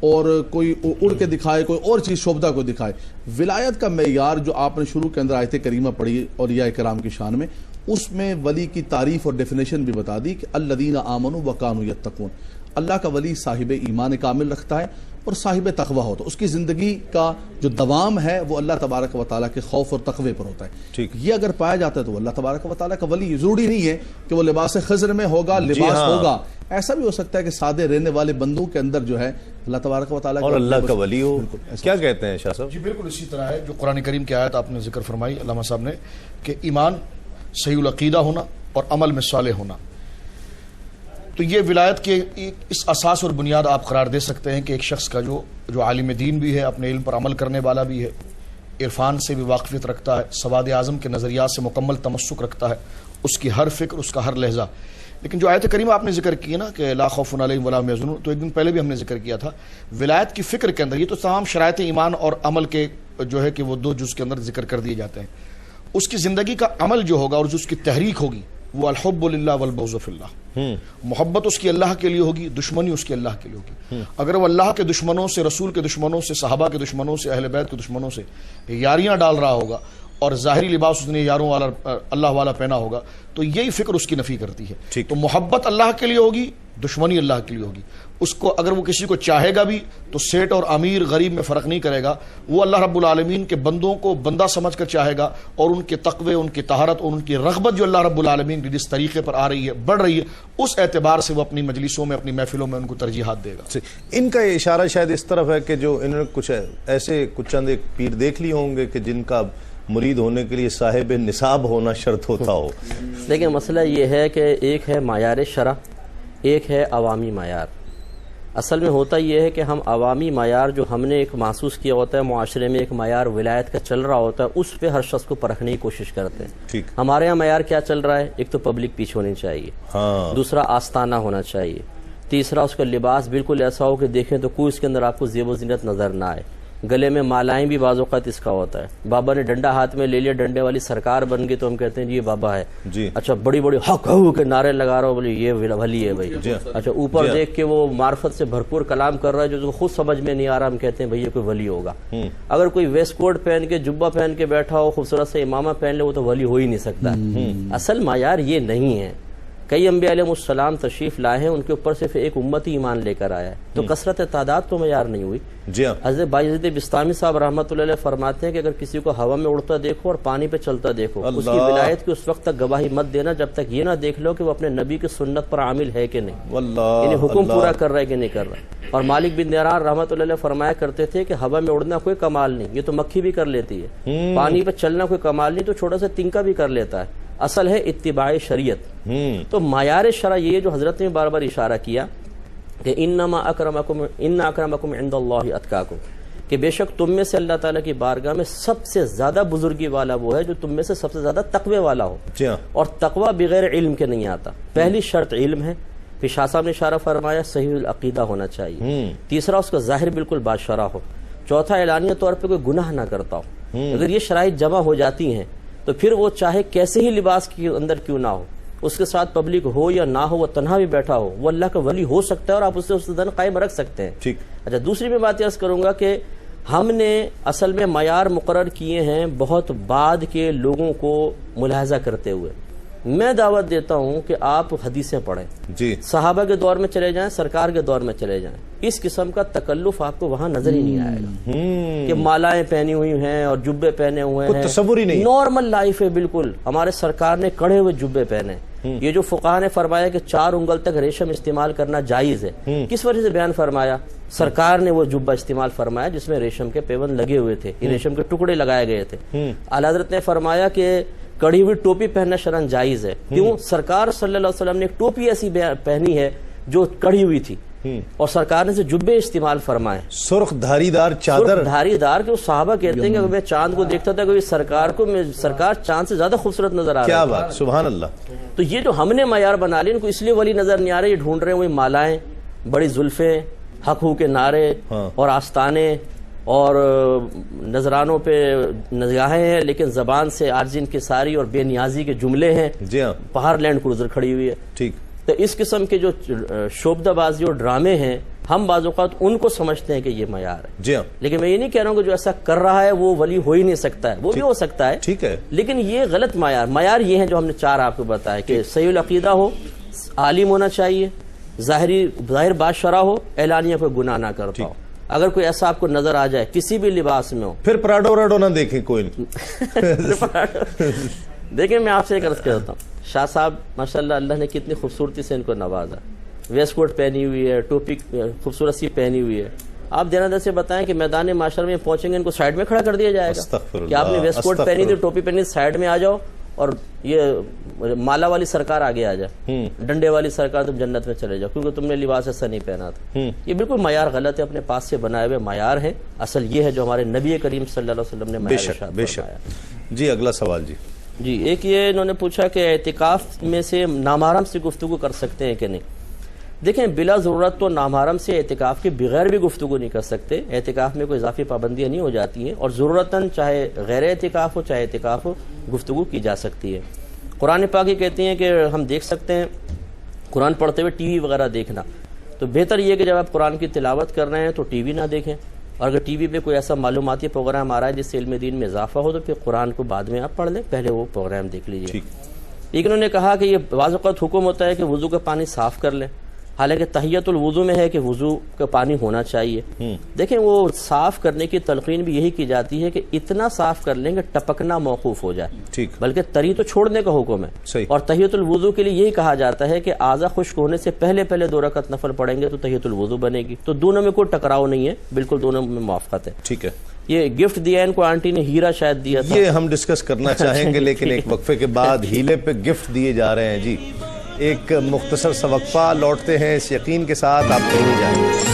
اور کوئی اڑ کے دکھائے، کوئی اور چیز شعبدہ کو دکھائے۔ ولایت کا معیار جو آپ نے شروع کے اندر آیت کریمہ پڑھی اولیاء کرام کی شان میں، اس میں ولی کی تعریف اور ڈیفینیشن بھی بتا دی کہ الذین آمنوا وکانوا یتقون۔ اللہ کا ولی صاحب ایمان کامل رکھتا ہے اور صاحب تقوی ہوتا ہے، اس کی زندگی کا جو دوام ہے وہ اللہ تبارک و تعالیٰ کے خوف اور تقوی پر ہوتا ہے۔ یہ اگر پایا جاتا ہے تو اللہ تبارک و تعالیٰ کا ولی۔ ضروری نہیں ہے کہ وہ لباس خضر میں ہوگا، لباس ہوگا، ایسا بھی ہو سکتا ہے کہ سادے رہنے والے بندوں کے اندر جو ہے اللہ تبارک و تعالیٰ اور اللہ کا ولی ہو۔ کیا کہتے ہیں شاہ صاحب؟ جی بالکل اسی طرح ہے جو قرآن کریم کی آیت آپ نے ذکر فرمائی علامہ صاحب نے کہ ایمان صحیح العقیدہ ہونا اور عمل میں صالح ہونا، تو یہ ولایت کے اس اساس اور بنیاد آپ قرار دے سکتے ہیں کہ ایک شخص کا جو عالم دین بھی ہے، اپنے علم پر عمل کرنے والا بھی ہے، عرفان سے بھی واقفیت رکھتا ہے، سواد اعظم کے نظریات سے مکمل تمسک رکھتا ہے، اس کی ہر فکر، اس کا ہر لہجہ۔ لیکن جو آیت کریمہ آپ نے ذکر کی نا کہ لا خوف علیہم ولا هم يحزنون، تو ایک دن پہلے بھی ہم نے ذکر کیا تھا ولایت کی فکر کے اندر یہ تو تمام شرائط ایمان اور عمل کے جو ہے کہ وہ 2 جز کے اندر ذکر کر دیے جاتے ہیں۔ اس کی زندگی کا عمل جو ہوگا اور جو اس کی تحریک ہوگی وہ الحب للہ والبغض فی اللہ، محبت اس کی اللہ کے لیے ہوگی، دشمنی اس کی اللہ کے لیے ہوگی۔ اگر وہ اللہ کے دشمنوں سے، رسول کے دشمنوں سے، صحابہ کے دشمنوں سے، اہل بیت کے دشمنوں سے یاریاں ڈال رہا ہوگا اور ظاہری لباس اس نے یاروں والا اللہ والا پہنا ہوگا تو یہی فکر اس کی نفی کرتی ہے۔ تو محبت اللہ کے لیے ہوگی، دشمنی اللہ کے لیے ہوگی۔ اس کو اگر وہ کسی کو چاہے گا بھی تو سیٹ اور امیر غریب میں فرق نہیں کرے گا، وہ اللہ رب العالمین کے بندوں کو بندہ سمجھ کر چاہے گا اور ان کے تقوی، ان کی طہارت اور ان کی رغبت جو اللہ رب العالمین کی جس طریقے پر آ رہی ہے، بڑھ رہی ہے، اس اعتبار سے وہ اپنی مجلسوں میں، اپنی محفلوں میں ان کو ترجیحات دے گا۔ ان کا اشارہ شاید اس طرف ہے کہ جو انہوں نے کچھ ایسے چند ایک پیر دیکھ لیے ہوں گے کہ جن کا مرید ہونے کے لیے صاحب نصاب ہونا شرط ہوتا ہو۔ لیکن مسئلہ یہ ہے کہ ایک ہے معیار شرع، ایک ہے عوامی معیار۔ اصل میں ہوتا یہ ہے کہ ہم عوامی معیار جو ہم نے ایک محسوس کیا ہوتا ہے معاشرے میں، ایک معیار ولایت کا چل رہا ہوتا ہے، اس پہ ہر شخص کو پرکھنے کی کوشش کرتے ہیں. ہمارے یہاں معیار کیا چل رہا ہے؟ ایک تو پبلک پیچھے ہونی چاہیے، دوسرا آستانہ ہونا چاہیے، تیسرا اس کا لباس بالکل ایسا ہو کہ دیکھیں تو کوئی اس کے اندر آپ کو زیب و زینت نظر نہ آئے. گلے میں مالائیں بھی بعض اوقات اس کا ہوتا ہے. بابا نے ڈنڈا ہاتھ میں لے لیا، ڈنڈے والی سرکار بن گئی تو ہم کہتے ہیں جی یہ بابا ہے. اچھا بڑی بڑی حق ہو کے نعرے لگا رہا ہو، بولے یہ ولی ہے بھائی. اچھا اوپر دیکھ کے وہ معرفت سے بھرپور کلام کر رہا ہے جو خود سمجھ میں نہیں آ رہا، ہم کہتے ہیں بھائی یہ کوئی ولی ہوگا. اگر کوئی ویسٹ کوٹ پہن کے جبہ پہن کے بیٹھا ہو، خوبصورت سے امامہ پہن لے، وہ تو ولی ہو ہی نہیں سکتا. اصل معیار یہ نہیں ہے. کئی انبیاء علیہ السلام تشریف لائے ہیں، ان کے اوپر صرف ایک امتی ایمان لے کر آیا ہے، تو کثرت تعداد تو معیار نہیں ہوئی. حضرت بایزید بسطامی صاحب رحمۃ اللہ علیہ فرماتے ہیں کہ اگر کسی کو ہوا میں اڑتا دیکھو اور پانی پہ چلتا دیکھو، اس کی ولایت کی اس وقت تک گواہی مت دینا جب تک یہ نہ دیکھ لو کہ وہ اپنے نبی کی سنت پر عامل ہے کہ نہیں، یعنی حکم پورا کر رہا ہے کہ نہیں کر رہا. اور مالک بن دیرار رحمۃ اللہ علیہ فرمایا کرتے تھے کہ ہوا میں اڑنا کوئی کمال نہیں، یہ تو مکھی بھی کر لیتی ہے. پانی پہ چلنا کوئی کمال نہیں، تو چھوٹا سا تنکا بھی کر لیتا ہے. اصل ہے اتباع شریعت. تو معیار شرع یہ جو حضرت نے بار بار اشارہ کیا کہ انما اکرمکم عند اللہ اتقاکم، کہ بے شک تم میں سے اللہ تعالیٰ کی بارگاہ میں سب سے زیادہ بزرگی والا وہ ہے جو تم میں سے سب سے زیادہ تقوی والا ہو. اور تقوی بغیر علم کے نہیں آتا. پہلی شرط علم ہے، پھر شاہ صاحب نے اشارہ فرمایا صحیح العقیدہ ہونا چاہیے. تیسرا اس کا ظاہر بالکل باشرہ ہو. چوتھا اعلانیہ طور پہ کوئی گناہ نہ کرتا ہو. اگر یہ شرائط جمع ہو جاتی ہیں تو پھر وہ چاہے کیسے ہی لباس کے اندر کیوں نہ ہو، اس کے ساتھ پبلک ہو یا نہ ہو، وہ تنہا بھی بیٹھا ہو، وہ اللہ کا ولی ہو سکتا ہے اور آپ اسے اس دن قائم رکھ سکتے ہیں. اچھا دوسری میں بات عرض کروں گا کہ ہم نے اصل میں معیار مقرر کیے ہیں بہت بعد کے لوگوں کو ملاحظہ کرتے ہوئے. میں دعوت دیتا ہوں کہ آپ حدیثیں پڑھیں، صحابہ کے دور میں چلے جائیں، سرکار کے دور میں چلے جائیں. اس قسم کا تکلف آپ کو وہاں نظر ہی نہیں آئے گا کہ مالائیں پہنی ہوئی ہیں اور جبے پہنے ہوئے ہیں. تصور ہی نہیں، نارمل لائف ہے بالکل. ہمارے سرکار نے کڑے ہوئے جبے پہنے. یہ جو فقہا نے فرمایا کہ 4 انگل تک ریشم استعمال کرنا جائز ہے، کس وجہ سے بیان فرمایا؟ سرکار نے وہ جبہ استعمال فرمایا جس میں ریشم کے پیوند لگے ہوئے تھے، ریشم کے ٹکڑے لگائے گئے تھے. اعلی حضرت نے فرمایا کہ کڑی ہوئی ٹوپی پہننا شرعاً جائز ہے. کیوں؟ سرکار صلی اللہ علیہ وسلم نے ایک ٹوپی ایسی پہنی ہے جو کڑی ہوئی تھی، اور سرکار نے سے جبے استعمال فرمائے، سرخ دھاری دار چادر، سرخ دھاری دار. کہ وہ صحابہ کہتے ہیں کہ میں چاند کو دیکھتا تھا کہ سرکار چاند سے زیادہ خوبصورت نظر آ رہا ہے. کیا بات، سبحان اللہ. تو یہ جو ہم نے معیار بنا لی، ان کو اس لیے ولی نظر نہیں آ رہے، یہ ڈھونڈ رہے ہیں وہی مالائیں، بڑی زلفیں، حق ہو کے نعرے اور آستانے، اور نذرانوں پہ نگاہیں ہیں لیکن زبان سے عاجز انکساری اور بے نیازی کے جملے ہیں. باہر لینڈ کروزر کھڑی ہوئی ہے. ٹھیک. تو اس قسم کے جو شعبدہ بازی اور ڈرامے ہیں، ہم بعض اوقات ان کو سمجھتے ہیں کہ یہ معیار ہے. لیکن میں یہ نہیں کہہ رہا ہوں کہ جو ایسا کر رہا ہے وہ ولی ہو ہی نہیں سکتا ہے، وہ بھی ہو سکتا ہے. ٹھیک ہے. لیکن یہ غلط معیار یہ ہے جو ہم نے 4 آپ کو بتایا کہ صحیح العقیدہ ہو، عالم ہونا چاہیے، ظاہر باشرہ ہو، اعلانیہ کوئی گناہ نہ کرتا ہو. اگر کوئی ایسا آپ کو نظر آ جائے کسی بھی لباس میں ہو، پھر پراڈو راڈو نہ دیکھیں کوئی. دیکھیں میں آپ سے ایک عرض کرتا ہوں، شاہ صاحب ماشاءاللہ اللہ نے کتنی خوبصورتی سے ان کو نوازا. ویسٹ کوٹ پہنی ہوئی ہے، ٹوپی خوبصورت سی پہنی ہوئی ہے. آپ دینا سے بتائیں کہ میدان معاشر میں پہنچیں گے ان کو سائڈ میں کھڑا کر دیا جائے گا کہ آپ نے ویسٹ کوٹ پہنی تھی، ٹوپی پہنی، سائڈ میں آ جاؤ اور یہ مالا والی سرکار آگے آ جائے، ڈنڈے والی سرکار تم جنت میں چلے جاؤ کیونکہ تم نے لباس ایسا نہیں پہنا تھا. یہ بالکل معیار غلط ہے، اپنے پاس سے بنائے ہوئے معیار ہیں. اصل یہ ہے جو ہمارے نبی کریم صلی اللہ علیہ وسلم نے معیار ارشاد فرمایا. جی اگلا سوال. جی ایک یہ انہوں نے پوچھا کہ اعتکاف میں سے نامحرم سے گفتگو کر سکتے ہیں کہ نہیں. دیکھیں بلا ضرورت تو نامحرم سے اعتکاف کے بغیر بھی گفتگو نہیں کر سکتے. اعتکاف میں کوئی اضافی پابندیاں نہیں ہو جاتی ہیں، اور ضرورتاً چاہے غیر اعتکاف ہو چاہے اعتکاف ہو گفتگو کی جا سکتی ہے. قرآن پاک یہ کہتی ہیں کہ ہم دیکھ سکتے ہیں قرآن پڑھتے ہوئے ٹی وی وغیرہ دیکھنا، تو بہتر یہ کہ جب آپ قرآن کی تلاوت کر رہے ہیں تو ٹی وی نہ دیکھیں، اور اگر ٹی وی پہ کوئی ایسا معلوماتی پروگرام آ رہا ہے جس سے علم دین میں اضافہ ہو تو پھر قرآن کو بعد میں آپ پڑھ لیں، پہلے وہ پروگرام دیکھ لیجیے. لیکن انہوں نے کہا کہ یہ بعض اوقات حکم ہوتا ہے کہ وضو کا پانی صاف کر لیں، حالانکہ تحیت الوضو میں ہے کہ وضو کا پانی ہونا چاہیے. دیکھیں وہ صاف کرنے کی تلقین بھی یہی کی جاتی ہے کہ اتنا صاف کر لیں کہ ٹپکنا موقوف ہو جائے، بلکہ تری تو چھوڑنے کا حکم ہے. اور تحیت الوضو کے لیے یہی کہا جاتا ہے کہ اعضاء خشک ہونے سے پہلے 2 رکعت نفل پڑھیں گے تو تحیت الوضو بنے گی. تو دونوں میں کوئی ٹکراؤ نہیں ہے، بالکل دونوں میں موافقت ہے. ٹھیک ہے. یہ گفٹ دیا ان کو آنٹی نے، ہیرا شاید دیا تھا، یہ ہم ڈسکس کرنا چاہیں گے لیکن ایک وقفے کے بعد ہیلے پہ گفٹ دیے جا رہے ہیں. جی ایک مختصر سا وقفہ، لوٹتے ہیں اس یقین کے ساتھ آپ کہیں نہیں جائیں۔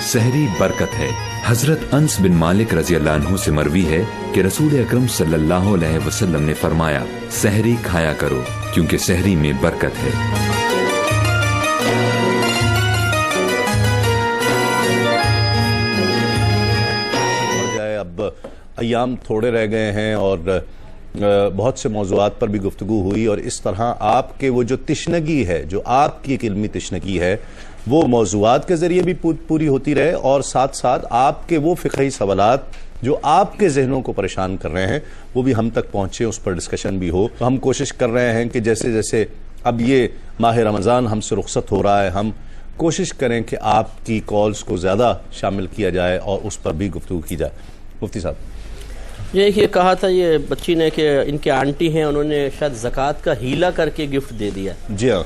سحری برکت ہے۔ حضرت انس بن مالک رضی اللہ عنہ سے مروی ہے کہ رسول اکرم صلی اللہ علیہ وسلم نے فرمایا، سحری کھایا کرو کیونکہ سحری میں برکت ہے۔ اب ایام تھوڑے رہ گئے ہیں اور بہت سے موضوعات پر بھی گفتگو ہوئی، اور اس طرح آپ کے وہ جو تشنگی ہے، جو آپ کی ایک علمی تشنگی ہے، وہ موضوعات کے ذریعے بھی پوری ہوتی رہے، اور ساتھ ساتھ آپ کے وہ فقہی سوالات جو آپ کے ذہنوں کو پریشان کر رہے ہیں وہ بھی ہم تک پہنچے، اس پر ڈسکشن بھی ہو۔ ہم کوشش کر رہے ہیں کہ جیسے جیسے اب یہ ماہ رمضان ہم سے رخصت ہو رہا ہے، ہم کوشش کریں کہ آپ کی کالز کو زیادہ شامل کیا جائے اور اس پر بھی گفتگو کی جائے۔ مفتی صاحب، یہ کہا تھا یہ بچی نے کہ ان کے آنٹی ہیں، انہوں نے شاید زکوٰۃ کا ہیلا کر کے گفٹ دے دیا۔ جی ہاں،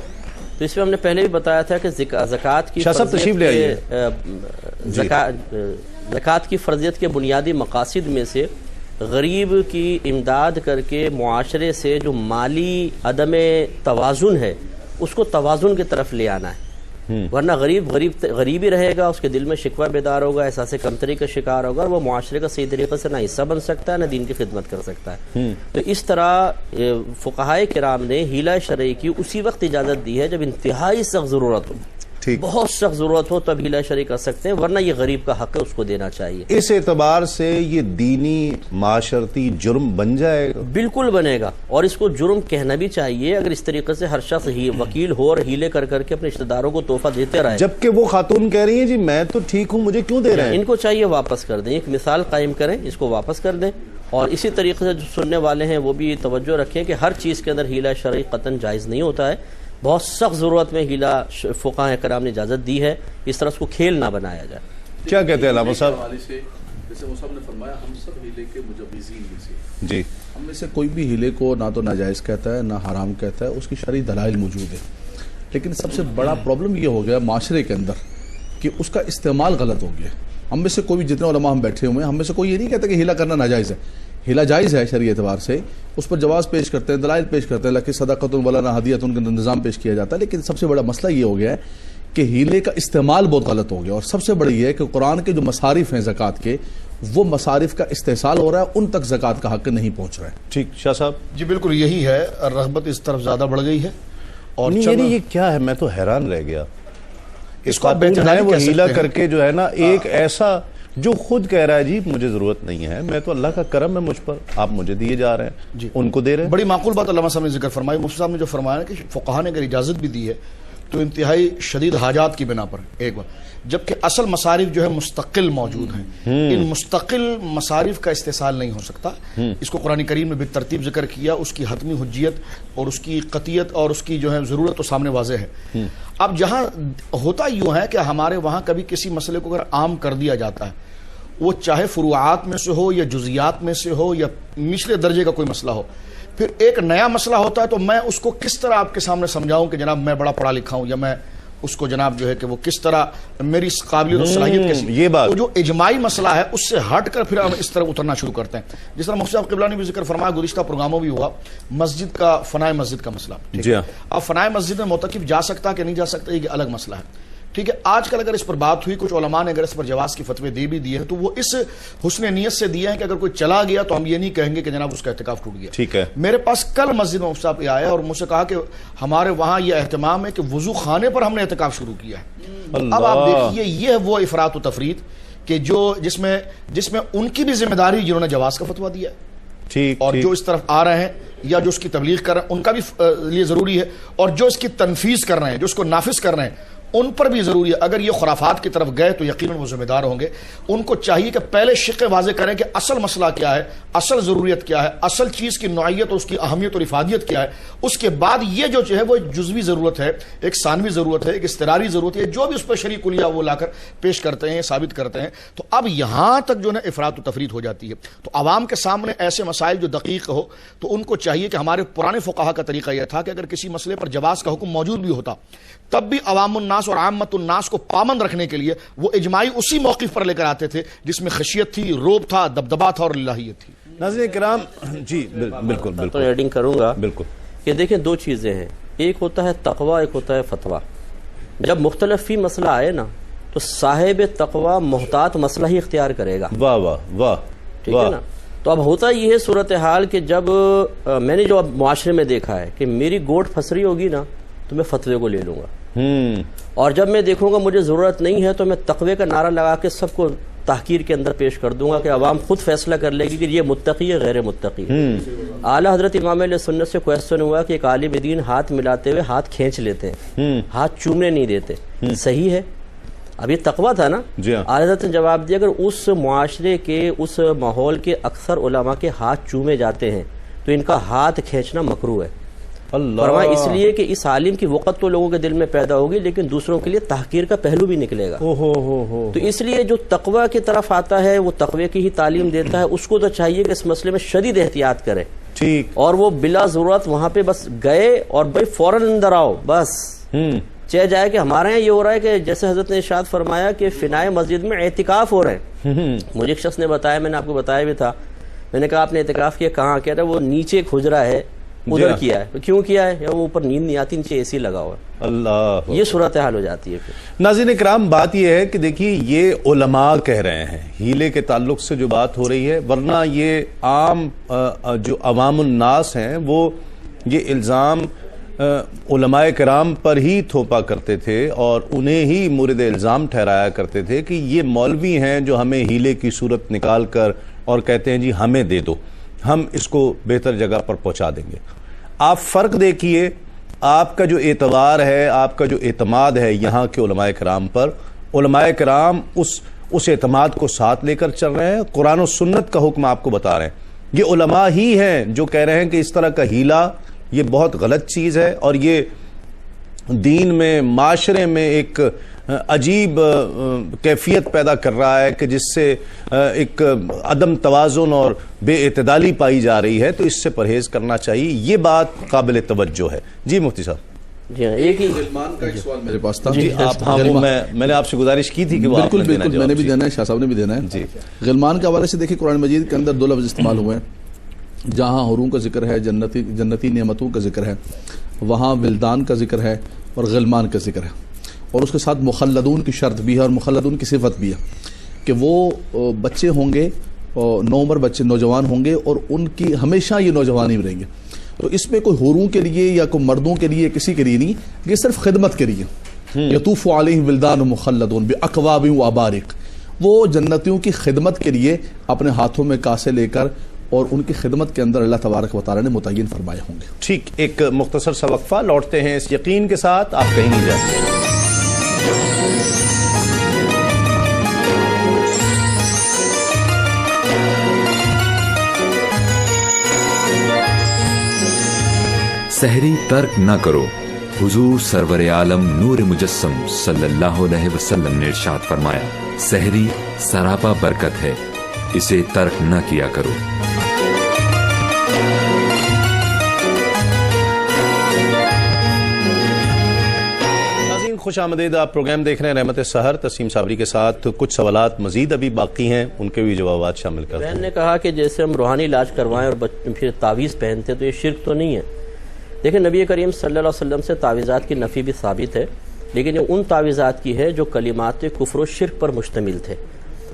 تو اس میں ہم نے پہلے بھی بتایا تھا کہ زکوٰۃ کی فرضیت کے بنیادی مقاصد میں سے غریب کی امداد کر کے معاشرے سے جو مالی عدم توازن ہے اس کو توازن کی طرف لے آنا ہے، ورنہ غریب ہی رہے گا، اس کے دل میں شکوہ بیدار ہوگا، احساس کمتری کا شکار ہوگا، اور وہ معاشرے کا صحیح طریقے سے نہ حصہ بن سکتا ہے نہ دین کی خدمت کر سکتا ہے۔ تو اس طرح فقہائے کرام نے ہیلہ شرعی کی اسی وقت اجازت دی ہے جب انتہائی سخت ضرورت ہو، بہت سخت ضرورت ہو تب ہیلہ شرعی کر سکتے ہیں، ورنہ یہ غریب کا حق ہے، اس کو دینا چاہیے۔ اس اعتبار سے یہ دینی معاشرتی جرم بن جائے گا؟ بالکل بنے گا، اور اس کو جرم کہنا بھی چاہیے اگر اس طریقے سے ہر شخص وکیل ہو اور ہیلے کر کے اپنے رشتہ داروں کو تحفہ دیتے رہے، جبکہ وہ خاتون کہہ رہی ہیں جی میں تو ٹھیک ہوں، مجھے کیوں دے رہے ہیں؟ ان کو چاہیے واپس کر دیں، ایک مثال قائم کریں، اس کو واپس کر دیں، اور اسی طریقے سے جو سننے والے ہیں وہ بھی توجہ رکھیں کہ ہر چیز کے اندر ہیلہ شرعی قطعاً جائز نہیں ہوتا ہے، بہت سخت ضرورت میں ہیلہ فقہاء کرام نے اجازت دی ہے، اس طرح اس کو کھیل نہ بنایا جائے۔ کیا کہتے ہیں علامہ صاحب؟ جیسے وہ صاحب نے فرمایا ہم سب ہیلے کے مجوزین میں سے، جی، ہم میں سے کوئی بھی ہیلے کو نہ تو ناجائز کہتا ہے نہ حرام کہتا ہے، اس کی شرعی دلائل موجود ہے، لیکن سب سے بڑا پرابلم یہ ہو گیا معاشرے کے اندر کہ اس کا استعمال غلط ہو گیا۔ ہم میں سے کوئی بھی جتنے علماء ہم بیٹھے ہوئے ہیں، ہم میں سے کوئی یہ نہیں کہتا کہ ہیلہ کرنا ناجائز ہے، ہیلہ جائز ہے شرعی اعتبار سے، اس پر جواز پیش کرتے ہیں، دلائل پیش کرتے ہیں، لکہ صدقۃ ولا ہدیۃ ان کا نظام پیش کیا جاتا ہے، لیکن سب سے بڑا مسئلہ یہ ہو گیا ہے کہ ہیلے کا استعمال بہت غلط ہو گیا، اور سب سے بڑی یہ ہے کہ قرآن کے جو مصارف ہیں زکوٰۃ کے، وہ مصارف کا استحصال ہو رہا ہے، ان تک زکوٰۃ کا حق نہیں پہنچ رہا ہے۔ ٹھیک، شاہ صاحب؟ جی بالکل یہی ہے، رغبت اس طرف زیادہ بڑھ گئی ہے، اور یہ کیا ہے، میں تو حیران رہ گیا، اس کو وہ ہیلہ کر کے جو ہے نا ایک ایسا جو خود کہہ رہا ہے جی مجھے ضرورت نہیں ہے، میں تو اللہ کا کرم ہے مجھ پر، آپ مجھے دیے جا رہے ہیں، جی ان کو دے رہے ہیں۔ بڑی معقول بات علامہ صاحب نے ذکر فرمائی، مفتی صاحب نے جو فرمایا کہ فقہاء نے اگر اجازت بھی دی ہے تو انتہائی شدید حاجات کی بنا پر ایک بار، جبکہ اصل مصارف جو ہے مستقل موجود ہیں، ان مستقل مصارف کا استحصال نہیں ہو سکتا، اس کو قرآن کریم نے بالترتیب ذکر کیا، اس کی حتمی حجیت اور اس کی قطعیت اور اس کی جو ہے ضرورت تو سامنے واضح ہے۔ اب جہاں ہوتا یوں ہے کہ ہمارے وہاں کبھی کسی مسئلے کو اگر عام کر دیا جاتا ہے، وہ چاہے فروعات میں سے ہو یا جزیات میں سے ہو یا نچلے درجے کا کوئی مسئلہ ہو، پھر ایک نیا مسئلہ ہوتا ہے تو میں اس کو کس طرح آپ کے سامنے سمجھاؤں کہ جناب میں بڑا پڑھا لکھا ہوں، یا میں اس کو جناب جو ہے کہ وہ کس طرح میری قابلیت اور صلاحیت کیسی، یہ بات تو جو اجماعی مسئلہ ہے اس سے ہٹ کر پھر ہم اس طرح اترنا شروع کرتے ہیں، جس طرح مفتی صاحب قبلہ نے بھی ذکر فرمایا، گزشتہ پروگراموں بھی ہوا مسجد کا، فنائے مسجد کا مسئلہ۔ جی ہاں، اب فنائے مسجد میں معتکف جا سکتا کہ نہیں جا سکتا یہ الگ مسئلہ ہے، ٹھیک ہے۔ آج کل اگر اس پر بات ہوئی، کچھ علماء نے اگر اس پر جواز کی فتوے دے بھی دیے ہیں تو وہ اس حسن نیت سے دیے ہیں کہ اگر کوئی چلا گیا تو ہم یہ نہیں کہیں گے کہ جناب اس کا اعتکاف ٹوٹ گیا۔ ٹھیک ہے، میرے پاس کل مسجد میں صاحب آیا اور مجھ سے کہا کہ ہمارے وہاں یہ اہتمام ہے کہ وضو خانے پر ہم نے اعتکاف شروع کیا ہے۔ اب آپ دیکھیے یہ وہ افراط و تفریط کہ جس میں ان کی بھی ذمہ داری جنہوں نے جواز کا فتویٰ دیا ہے، اور جو اس طرف آ رہے ہیں یا جو اس کی تبلیغ کر رہے ہیں ان کا بھی لیے ضروری ہے، اور جو اس کی تنفیذ کر رہے ہیں، جو اس کو نافذ کر رہے ہیں ان پر بھی ضروری ہے۔ اگر یہ خرافات کی طرف گئے تو یقیناً وہ ذمہ دار ہوں گے، ان کو چاہیے کہ پہلے شق واضح کریں کہ اصل مسئلہ کیا ہے، اصل ضروریت کیا ہے، اصل چیز کی نوعیت اور اس کی اہمیت اور افادیت کیا ہے، اس کے بعد یہ جو ہے وہ ایک جزوی ضرورت ہے، ایک ثانوی ضرورت ہے، ایک اضطراری ضرورت ہے، جو بھی اس پر شرعی کلیہ وہ لا کر پیش کرتے ہیں، ثابت کرتے ہیں، تو اب یہاں تک جو ہے افراط و تفریط ہو جاتی ہے۔ تو عوام کے سامنے ایسے مسائل جو دقیق ہو تو ان کو چاہیے کہ ہمارے پرانے فقہا کا طریقہ یہ تھا کہ اگر کسی مسئلے پر جواز کا حکم موجود بھی ہوتا تب بھی عوام الناس الناس اور عامت الناس کو پامند رکھنے کے لیے وہ اجماعی اسی موقف پر لے کر آتے تھے جس میں خشیت تھی، روب تھا، دبدبا تھا اور الہیت تھی. ناظرین کرام، جی بالکل تو ایڈنگ کروں گا کہ دیکھیں دو چیزیں ہیں، ایک ہوتا ہے تقوی، ایک ہوتا ہے فتویٰ. جب مختلف فی مسئلہ آئے نا تو صاحب تقوی محتاط مسئلہ ہی اختیار کرے گا. واہ واہ واہ، ٹھیک ہے نا. تو اب ہوتا یہ ہے صورتحال کہ جب میں نے جو اب معاشرے میں دیکھا ہے کہ میری گوٹ پھنس رہی ہوگی نا تو میں فتوے کو لے لوں گا، اور جب میں دیکھوں گا مجھے ضرورت نہیں ہے تو میں تقوی کا نعرہ لگا کے سب کو تحقیر کے اندر پیش کر دوں گا کہ عوام خود فیصلہ کر لے گی کہ یہ متقی ہے غیر متقی. اعلیٰ حضرت امام علیہ سنت سے کویسچن ہوا کہ ایک عالم دین ہاتھ ملاتے ہوئے ہاتھ کھینچ لیتے ہیں، ہاتھ چومنے نہیں دیتے، صحیح ہے؟ اب یہ تقویٰ تھا نا. اعلیٰ حضرت نے جواب دیا اگر اس معاشرے کے اس ماحول کے اکثر علماء کے ہاتھ چومے جاتے ہیں تو ان کا ہاتھ کھینچنا مکروہ ہے. فرمایا اس لیے کہ اس عالم کی وقت تو لوگوں کے دل میں پیدا ہوگی لیکن دوسروں کے لیے تحقیر کا پہلو بھی نکلے گا. تو اس لیے جو تقوی کی طرف آتا ہے وہ تقوی کی ہی تعلیم دیتا ہے، اس کو تو چاہیے کہ اس مسئلے میں شدید احتیاط کرے، اور وہ بلا ضرورت وہاں پہ بس گئے اور بھائی فوراً اندر آؤ بس. چاہے جائے کہ ہمارے یہاں یہ ہو رہا ہے کہ جیسے حضرت نے ارشاد فرمایا کہ فنائے مسجد میں اعتکاف ہو رہے ہیں. مجھے ایک شخص نے بتایا، میں نے آپ کو بتایا بھی تھا، میں نے کہا آپ نے اعتکاف کیا؟ کہاں؟ کہہ رہا وہ نیچے ایک حجرہ ہے ادھر کیا ہے. کیوں کیا ہے؟ وہ اوپر نیند نہیں آتی، نیچے اے سی لگا ہوا ہے. اللہ، یہ صورتحال ہو جاتی ہے. ناظرین کرام، بات یہ ہے کہ دیکھیے یہ علماء کہہ رہے ہیں ہیلے کے تعلق سے جو بات ہو رہی ہے، ورنہ یہ عام جو عوام الناس ہیں وہ یہ الزام علماء کرام پر ہی تھوپا کرتے تھے اور انہیں ہی مورد الزام ٹھہرایا کرتے تھے کہ یہ مولوی ہیں جو ہمیں ہیلے کی صورت نکال کر اور کہتے ہیں جی ہمیں دے دو، ہم اس کو بہتر جگہ پر پہنچا دیں گے. آپ فرق دیکھیے، آپ کا جو اعتبار ہے، آپ کا جو اعتماد ہے یہاں کے علماء کرام پر، علماء کرام اس اعتماد کو ساتھ لے کر چل رہے ہیں. قرآن و سنت کا حکم آپ کو بتا رہے ہیں. یہ علماء ہی ہیں جو کہہ رہے ہیں کہ اس طرح کا ہیلہ یہ بہت غلط چیز ہے اور یہ دین میں، معاشرے میں ایک عجیب کیفیت پیدا کر رہا ہے کہ جس سے ایک عدم توازن اور بے اعتدالی پائی جا رہی ہے، تو اس سے پرہیز کرنا چاہیے. یہ بات قابل توجہ ہے. جی مفتی صاحب. جی ایک ہی غلمان کا ایک سوال میرے پاس تھا. جی میں نے آپ سے گزارش کی تھی کہ بالکل میں نے بھی دینا ہے، شاہ صاحب نے بھی دینا ہے. جی غلمان کے حوالے سے دیکھیں قرآن مجید کے اندر دو لفظ استعمال ہوئے ہیں. جہاں حوروں کا ذکر ہے، جنتی نعمتوں کا ذکر ہے، وہاں ولدان کا ذکر ہے اور غلمان کا ذکر ہے، اور اس کے ساتھ مخلدون کی شرط بھی ہے اور مخلدون کی صفت بھی ہے کہ وہ بچے ہوں گے، نو عمر بچے نوجوان ہوں گے اور ان کی ہمیشہ یہ نوجوان ہی رہیں گے. تو اس میں کوئی حوروں کے لیے یا کوئی مردوں کے لیے کسی کے لیے نہیں، یہ صرف خدمت کے لیے. یطوف علیہم ولدان مخلدون باکواب و ابارق، وہ جنتیوں کی خدمت کے لیے اپنے ہاتھوں میں کاسے لے کر اور ان کی خدمت کے اندر اللہ تبارک و تعالی نے متعین فرمائے ہوں گے. ٹھیک، ایک مختصر سا وقفہ، لوٹتے ہیں اس یقین کے ساتھ آپ کہیں نہیں جائیں. سحری ترک نہ کرو. حضور سرور عالم نور مجسم صلی اللہ علیہ وسلم نے ارشاد فرمایا، سحری سراپا برکت ہے، اسے ترک نہ کیا کرو. خوش آمدید. آپ پروگرام دیکھ رہے ہیں رحمت سحر، تسیم صابری کے ساتھ. کچھ سوالات مزید ابھی باقی ہیں، ان کے بھی جوابات شامل کرتے ہیں. بہن نے کہا کہ جیسے ہم روحانی علاج کروائیں اور پھر تعویذ پہنتے تو یہ شرک تو نہیں ہے. دیکھیں نبی کریم صلی اللہ علیہ وسلم سے تعویذات کی نفی بھی ثابت ہے، لیکن یہ ان تعویذات کی ہے جو کلمات کفر و شرک پر مشتمل تھے،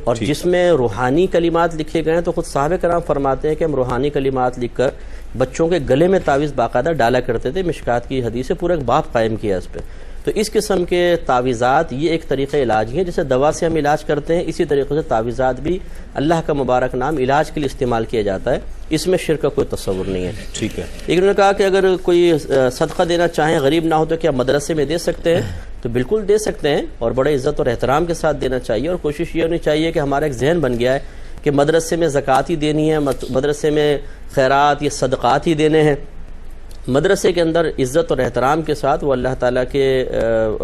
اور جس میں روحانی کلمات لکھے گئے ہیں تو خود صحابہ کرام فرماتے ہیں کہ ہم روحانی کلمات لکھ کر بچوں کے گلے میں تعویذ باقاعدہ ڈالا کرتے تھے. مشکات کی حدیث سے پورا ایک باب قائم کیا اس پہ. تو اس قسم کے تعویذات یہ ایک طریقہ علاج ہے، جیسے دوا سے ہم علاج کرتے ہیں اسی طریقے سے تعویذات بھی اللہ کا مبارک نام علاج کے لیے استعمال کیا جاتا ہے. اس میں شرک کا کوئی تصور نہیں ہے. ٹھیک ہے. لیکن انہوں نے کہا کہ اگر کوئی صدقہ دینا چاہیں، غریب نہ ہو تو کیا مدرسے میں دے سکتے ہیں؟ تو بالکل دے سکتے ہیں، اور بڑے عزت اور احترام کے ساتھ دینا چاہیے. اور کوشش یہ ہونی چاہیے کہ ہمارا ایک ذہن بن گیا ہے کہ مدرسے میں زکوٰۃ ہی دینی ہے، مدرسے میں خیرات یا صدقات ہی دینے ہیں. مدرسے کے اندر عزت اور احترام کے ساتھ وہ اللہ تعالیٰ کے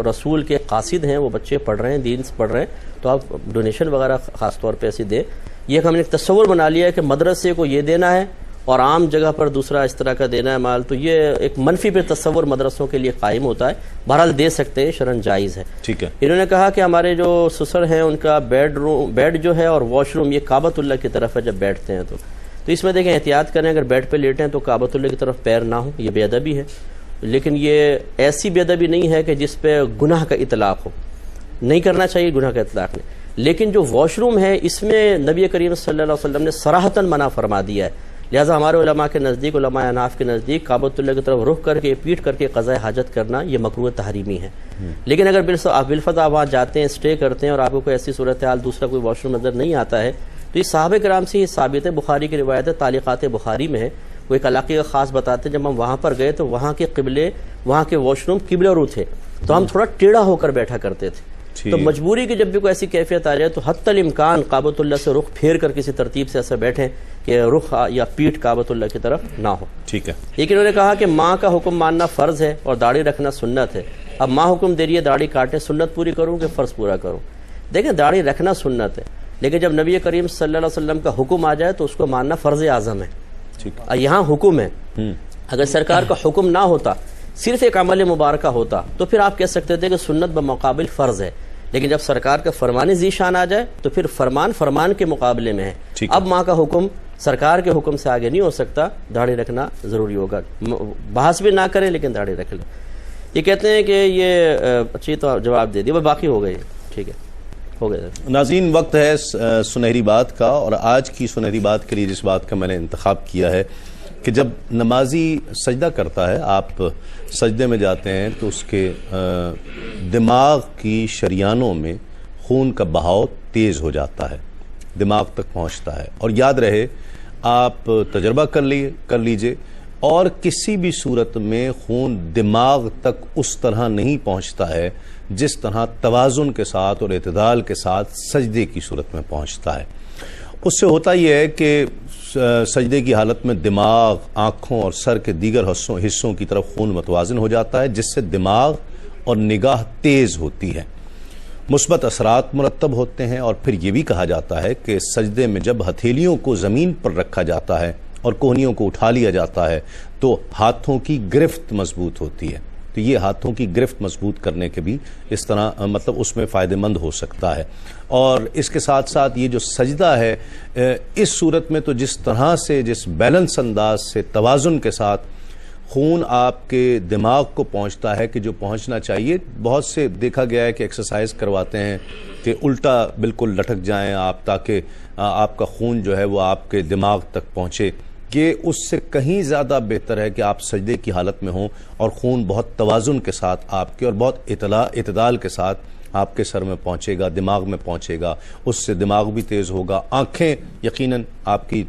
رسول کے قاصد ہیں، وہ بچے پڑھ رہے ہیں، دین سے پڑھ رہے ہیں، تو آپ ڈونیشن وغیرہ خاص طور پہ ایسے دیں. یہ ہم نے ایک تصور بنا لیا ہے کہ مدرسے کو یہ دینا ہے اور عام جگہ پر دوسرا اس طرح کا دینا ہے مال، تو یہ ایک منفی پہ تصور مدرسوں کے لیے قائم ہوتا ہے. بہرحال دے سکتے ہیں، شرعاً جائز ہے. ٹھیک ہے. انہوں نے کہا کہ ہمارے جو سسر ہیں ان کا بیڈ جو ہے اور واش روم یہ کعبۃ اللہ کی طرف ہے جب بیٹھتے ہیں تو اس میں دیکھیں احتیاط کریں، اگر بیڈ پہ لیٹیں تو کعبۃ اللہ کی طرف پیر نہ ہو، یہ بے ادبی ہے. لیکن یہ ایسی بے ادبی نہیں ہے کہ جس پہ گناہ کا اطلاق ہو، نہیں کرنا چاہیے گناہ کا اطلاق نہیں. لیکن جو واش روم ہے اس میں نبی کریم صلی اللہ علیہ وسلم نے صراحتاً منع فرما دیا ہے. لہٰذا ہمارے علماء کے نزدیک، علماء اناف کے نزدیک، کعبۃ اللہ کی طرف رخ کر کے پیٹ کر کے قضاء حاجت کرنا یہ مکروہ تحریمی ہے. لیکن اگر بالفرض آپ وہاں جاتے ہیں، اسٹے کرتے ہیں اور آپ کو کوئی ایسی صورتحال دوسرا کوئی واش روم نظر نہیں آتا ہے تو یہ صحابہ کرام سے یہ ثابت ہے. بخاری کی روایت ہے، تعلیقات بخاری میں ہے، وہ ایک علاقے کا خاص بتاتے ہیں جب ہم وہاں پر گئے تو وہاں کے قبلے، وہاں کے واش روم قبلہ رو تھے تو ہم تھوڑا ٹیڑھا ہو کر بیٹھا کرتے تھے. تو مجبوری کی جب بھی کوئی ایسی کیفیت آ جائے تو حتی الامکان کعبۃ اللہ سے رخ پھیر کر کسی ترتیب سے ایسا بیٹھیں کہ رخ یا پیٹھ کعبۃ اللہ کی طرف نہ ہو. ٹھیک ہے. لیکن انہوں نے کہا کہ ماں کا حکم ماننا فرض ہے اور داڑھی رکھنا سنت ہے. اب ماں حکم دے رہی ہے داڑھی کاٹیں، سنت پوری کروں کہ فرض پورا کروں؟ دیکھیں داڑھی رکھنا سنت ہے، لیکن جب نبی کریم صلی اللہ علیہ وسلم کا حکم آ جائے تو اس کو ماننا فرض اعظم ہے. یہاں حکم ہے، اگر سرکار کا حکم نہ ہوتا، صرف ایک عمل مبارکہ ہوتا تو پھر آپ کہہ سکتے تھے کہ سنت بمقابل فرض ہے. لیکن جب سرکار کا فرمان ذیشان آ جائے تو پھر فرمان کے مقابلے میں ہے. اب ماں کا حکم سرکار کے حکم سے آگے نہیں ہو سکتا، داڑھی رکھنا ضروری ہوگا. بحث بھی نہ کریں لیکن داڑھی رکھ لیں. یہ کہتے ہیں کہ یہ اچھی تو جواب دے دیا، وہ باقی ہو گئی. ٹھیک ہے، ہو گیا. ناظرین، وقت ہے سنہری بات کا، اور آج کی سنہری بات کے لیے جس بات کا میں نے انتخاب کیا ہے کہ جب نمازی سجدہ کرتا ہے، آپ سجدے میں جاتے ہیں تو اس کے دماغ کی شریانوں میں خون کا بہاؤ تیز ہو جاتا ہے، دماغ تک پہنچتا ہے. اور یاد رہے، آپ تجربہ کر لیجئے، اور کسی بھی صورت میں خون دماغ تک اس طرح نہیں پہنچتا ہے جس طرح توازن کے ساتھ اور اعتدال کے ساتھ سجدے کی صورت میں پہنچتا ہے. اس سے ہوتا یہ ہے کہ سجدے کی حالت میں دماغ، آنکھوں اور سر کے دیگر حصوں کی طرف خون متوازن ہو جاتا ہے، جس سے دماغ اور نگاہ تیز ہوتی ہے، مثبت اثرات مرتب ہوتے ہیں. اور پھر یہ بھی کہا جاتا ہے کہ سجدے میں جب ہتھیلیوں کو زمین پر رکھا جاتا ہے اور کوہنیوں کو اٹھا لیا جاتا ہے تو ہاتھوں کی گرفت مضبوط ہوتی ہے. تو یہ ہاتھوں کی گرفت مضبوط کرنے کے بھی اس طرح مطلب اس میں فائدہ مند ہو سکتا ہے. اور اس کے ساتھ ساتھ یہ جو سجدہ ہے، اس صورت میں تو جس طرح سے، جس بیلنس انداز سے، توازن کے ساتھ خون آپ کے دماغ کو پہنچتا ہے کہ جو پہنچنا چاہیے. بہت سے دیکھا گیا ہے کہ ایکسرسائز کرواتے ہیں کہ الٹا بالکل لٹک جائیں آپ تاکہ آپ کا خون جو ہے وہ آپ کے دماغ تک پہنچے. یہ اس سے کہیں زیادہ بہتر ہے کہ آپ سجدے کی حالت میں ہوں اور خون بہت توازن کے ساتھ آپ کے اور بہت اعتدال کے ساتھ آپ کے سر میں پہنچے گا، دماغ میں پہنچے گا. اس سے دماغ بھی تیز ہوگا، آنکھیں یقیناً آپ کی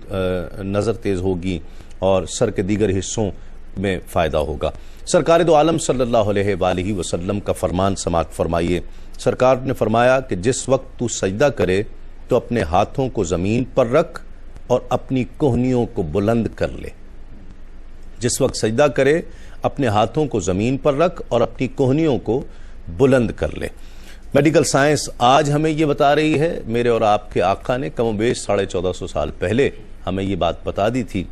نظر تیز ہوگی اور سر کے دیگر حصوں میں فائدہ ہوگا. سرکار دو عالم صلی اللہ علیہ وآلہ وسلم کا فرمان سماعت فرمائیے. سرکار نے فرمایا کہ جس وقت تو سجدہ کرے تو اپنے ہاتھوں کو زمین پر رکھ اور اپنی کوہنیوں کو بلند کر لے. جس وقت سجدہ کرے اپنے ہاتھوں کو زمین پر رکھ اور اپنی کوہنیوں کو بلند کر لے. میڈیکل سائنس آج ہمیں یہ بتا رہی ہے، میرے اور آپ کے آقا نے کم و بیش 1450 سال پہلے ہمیں یہ بات بتا دی تھی.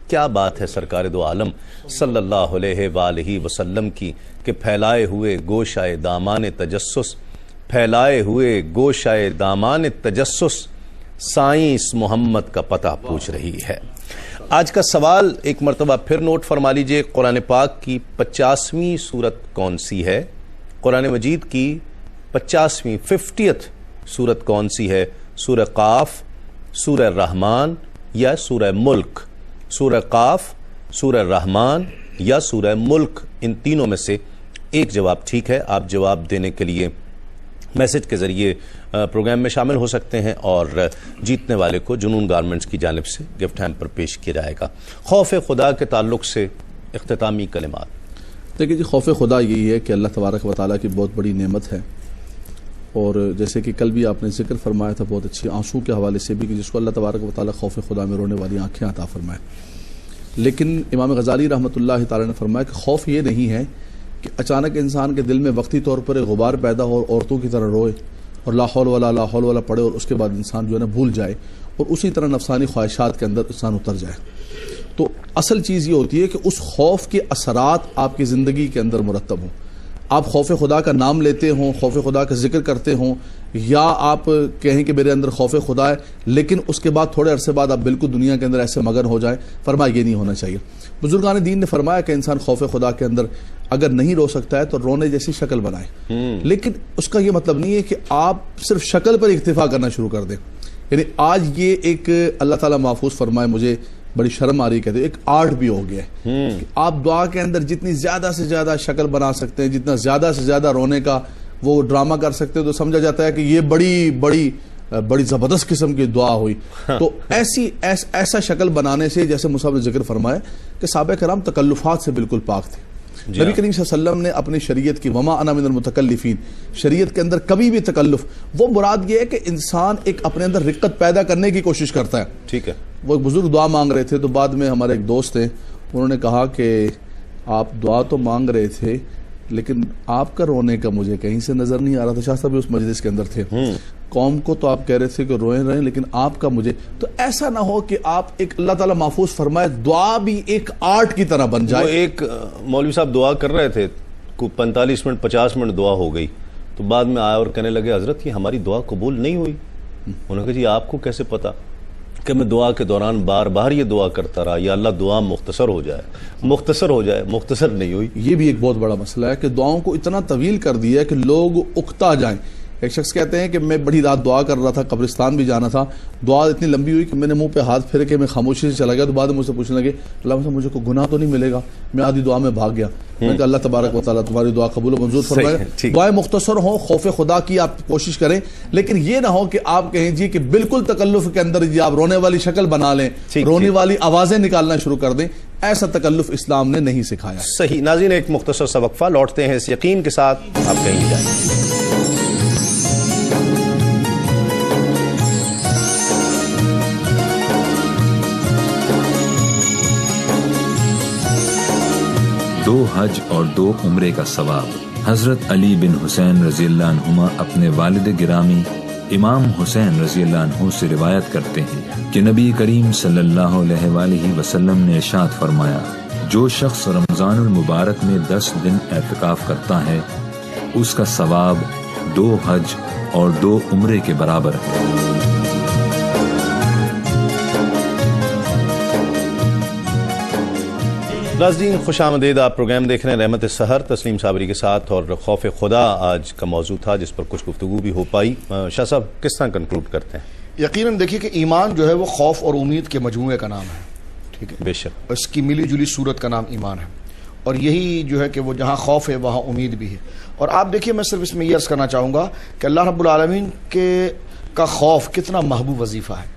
کیا بات ہے سرکار دو عالم صلی اللہ علیہ وآلہ وسلم کی کہ پھیلائے ہوئے گوشائے دامان تجسس، پھیلائے ہوئے گوشائے دامان تجسس سائنس محمد کا پتہ پوچھ رہی ہے. آج کا سوال ایک مرتبہ پھر نوٹ فرما لیجئے. قرآن پاک کی 50ویں سورت کون سی ہے؟ قرآن مجید کی 50th سورت کون سی ہے؟ سورہ قاف، سورہ رحمان یا سورہ ملک؟ سورہ قاف، سورہ رحمان یا سورہ ملک، ان تینوں میں سے ایک جواب ٹھیک ہے. آپ جواب دینے کے لیے میسج کے ذریعے پروگرام میں شامل ہو سکتے ہیں اور جیتنے والے کو جنون گارمنٹس کی جانب سے گفٹ ہیمپر پیش کیا جائے گا. خوف خدا کے تعلق سے اختتامی کلمات. دیکھیے جی، خوف خدا یہی ہے کہ اللہ تبارک و تعالیٰ کی بہت بڑی نعمت ہے، اور جیسے کہ کل بھی آپ نے ذکر فرمایا تھا بہت اچھی آنسو کے حوالے سے بھی کہ جس کو اللہ تبارک و تعالیٰ خوف خدا میں رونے والی آنکھیں عطا فرمائے. لیکن امام غزالی رحمۃ اللہ تعالیٰ نے فرمایا کہ خوف یہ نہیں ہے کہ اچانک انسان کے دل میں وقتی طور پر ایک غبار پیدا ہو اور عورتوں کی طرح روئے اور لا حول ولا پڑھے اور اس کے بعد انسان جو ہے نا بھول جائے اور اسی طرح نفسانی خواہشات کے اندر انسان اتر جائے. تو اصل چیز یہ ہوتی ہے کہ اس خوف کے اثرات آپ کی زندگی کے اندر مرتب ہوں. آپ خوف خدا کا نام لیتے ہوں, خوف خدا کا ذکر کرتے ہوں, یا آپ کہیں کہ میرے اندر خوف خدا ہے لیکن اس کے بعد تھوڑے عرصے بعد آپ بالکل دنیا کے اندر ایسے مگن ہو جائیں, فرمایا یہ نہیں ہونا چاہیے. بزرگان دین نے فرمایا کہ انسان خوف خدا کے اندر اگر نہیں رو سکتا ہے تو رونے جیسی شکل بنائے, لیکن اس کا یہ مطلب نہیں ہے کہ آپ صرف شکل پر اکتفا کرنا شروع کر دیں. یعنی آج یہ ایک اللہ تعالیٰ محفوظ فرمائے, مجھے بڑی شرم آ رہی کہتے ہیں, ایک آرٹ بھی ہو گیا ہے. آپ دعا کے اندر جتنی زیادہ سے زیادہ شکل بنا سکتے ہیں, جتنا زیادہ سے زیادہ رونے کا وہ ڈرامہ کر سکتے ہیں, تو سمجھا جاتا ہے کہ یہ بڑی زبردست قسم کی دعا ہوئی. تو ایسا شکل بنانے سے, جیسے مصعب نے ذکر فرمایا کہ صحابہ کرام تکلفات سے بالکل پاک تھے. نبی کریم صلی اللہ علیہ وسلم نے اپنی شریعت کی وما انا من المتکلفین, شریعت کے اندر کبھی بھی تکلف, وہ مراد یہ ہے کہ انسان ایک اپنے اندر رقت پیدا کرنے کی کوشش کرتا ہے. ٹھیک ہے. وہ ایک بزرگ دعا مانگ رہے تھے, تو بعد میں ہمارے ایک دوست ہیں, انہوں نے کہا کہ آپ دعا تو مانگ رہے تھے لیکن آپ کا رونے کا مجھے کہیں سے نظر نہیں آ رہا تھا. شاہ صاحب بھی اس مجلس کے اندر تھے. قوم کو تو آپ کہہ رہے تھے کہ روئیں رہیں, لیکن آپ کا مجھے, تو ایسا نہ ہو کہ آپ ایک اللہ تعالیٰ محفوظ فرمائے دعا بھی ایک آرٹ کی طرح بن جائے. وہ ایک مولوی صاحب دعا کر رہے تھے, 45 منٹ 50 منٹ دعا ہو گئی, تو بعد میں آیا اور کہنے لگے حضرت یہ ہماری دعا قبول نہیں ہوئی. انہوں نے کہا جی آپ کو کیسے پتا؟ کہ میں دعا کے دوران بار بار یہ دعا کرتا رہا, یا اللہ دعا مختصر ہو جائے, مختصر نہیں ہوئی. یہ بھی ایک بہت بڑا مسئلہ ہے کہ دعاؤں کو اتنا طویل کر دیا ہے کہ لوگ اکتا جائیں. ایک شخص کہتے ہیں کہ میں بڑی رات دعا کر رہا تھا, قبرستان بھی جانا تھا, دعا اتنی لمبی ہوئی کہ میں نے منہ پہ ہاتھ پھیر کے میں خاموشی سے چلا گیا. تو بعد میں مجھ سے پوچھنے لگے اللہ سے مجھے کوئی گناہ تو نہیں ملے گا؟ میں آدھی دعا میں بھاگ گیا. میں کہا اللہ تبارک و تعالیٰ تمہاری دعا قبول و منظور فرمائے. دعائیں مختصر ہوں, خوف خدا کی آپ کوشش کریں, لیکن یہ نہ ہو کہ آپ کہیں جی کہ بالکل تکلف کے اندر جی آپ رونے والی شکل بنا لیں, رونے والی آوازیں نکالنا شروع کر دیں. ایسا تکلف اسلام نے نہیں سکھایا. صحیح. ناظرین ایک مختصر سا وقفہ, لوٹتے ہیں اس یقین کے ساتھ آپ کہیں نہیں جائیں. دو حج اور 2 عمرے کا ثواب. حضرت علی بن حسین رضی اللہ عنہما اپنے والد گرامی امام حسین رضی اللہ عنہ سے روایت کرتے ہیں کہ نبی کریم صلی اللہ علیہ وآلہ وسلم نے ارشاد فرمایا, جو شخص رمضان المبارک میں 10 دن اعتکاف کرتا ہے اس کا ثواب 2 حج اور 2 عمرے کے برابر ہے. ناظرین خوش آمدید, آپ پروگرام دیکھ رہے ہیں رحمت سحر تسلیم صابری کے ساتھ, اور خوف خدا آج کا موضوع تھا جس پر کچھ گفتگو بھی ہو پائی. شاہ صاحب کس طرح کنکلوڈ کرتے ہیں؟ یقیناً دیکھیے کہ ایمان جو ہے وہ خوف اور امید کے مجموعے کا نام ہے. ٹھیک ہے, بے شک. اس کی ملی جلی صورت کا نام ایمان ہے, اور یہی جو ہے کہ وہ جہاں خوف ہے وہاں امید بھی ہے. اور آپ دیکھیے میں صرف اس میں یہ عرض کرنا چاہوں گا کہ اللہ رب العالمین کا خوف کتنا محبوب وظیفہ ہے.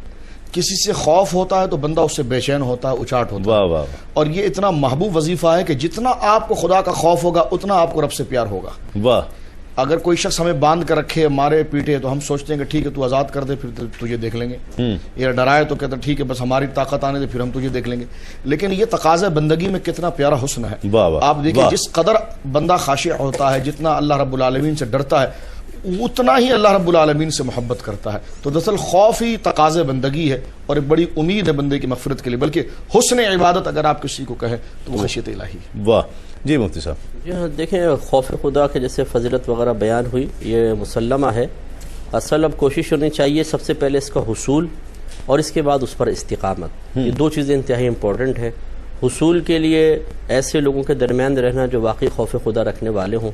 کسی سے خوف ہوتا ہے تو بندہ اس سے بے چین ہوتا ہے, اچاٹ ہوتا ہے. اور یہ اتنا محبوب وظیفہ ہے کہ جتنا آپ کو خدا کا خوف ہوگا اتنا آپ کو رب سے پیار ہوگا. واہ. اگر کوئی شخص ہمیں باندھ کر رکھے, مارے پیٹے, تو ہم سوچتے ہیں کہ ٹھیک ہے تو آزاد کر دے, پھر تجھے دیکھ لیں گے. یہ ڈرائے تو کہتے ہیں ٹھیک ہے بس ہماری طاقت آنے دے, پھر ہم تجھے دیکھ لیں گے. لیکن یہ تقاضا بندگی میں کتنا پیارا حسن ہے. آپ دیکھیں جس قدر بندہ خاشع ہوتا ہے, جتنا اللہ رب العالمین سے ڈرتا ہے, اتنا ہی اللہ رب العالمین سے محبت کرتا ہے. تو دراصل خوف ہی تقاضے بندگی ہے, اور ایک بڑی امید ہے بندے کی مغفرت کے لیے, بلکہ حسن عبادت اگر آپ کسی کو کہیں تو وہ خشیت الہی. واہ. جی مفتی صاحب. جی ہاں, دیکھیں خوف خدا کے جیسے فضیلت وغیرہ بیان ہوئی, یہ مسلمہ ہے. اصل اب کوشش ہونی چاہیے سب سے پہلے اس کا حصول, اور اس کے بعد اس پر استقامت. یہ 2 چیزیں انتہائی امپورٹنٹ ہیں. حصول کے لیے ایسے لوگوں کے درمیان رہنا جو واقعی خوف خدا رکھنے والے ہوں,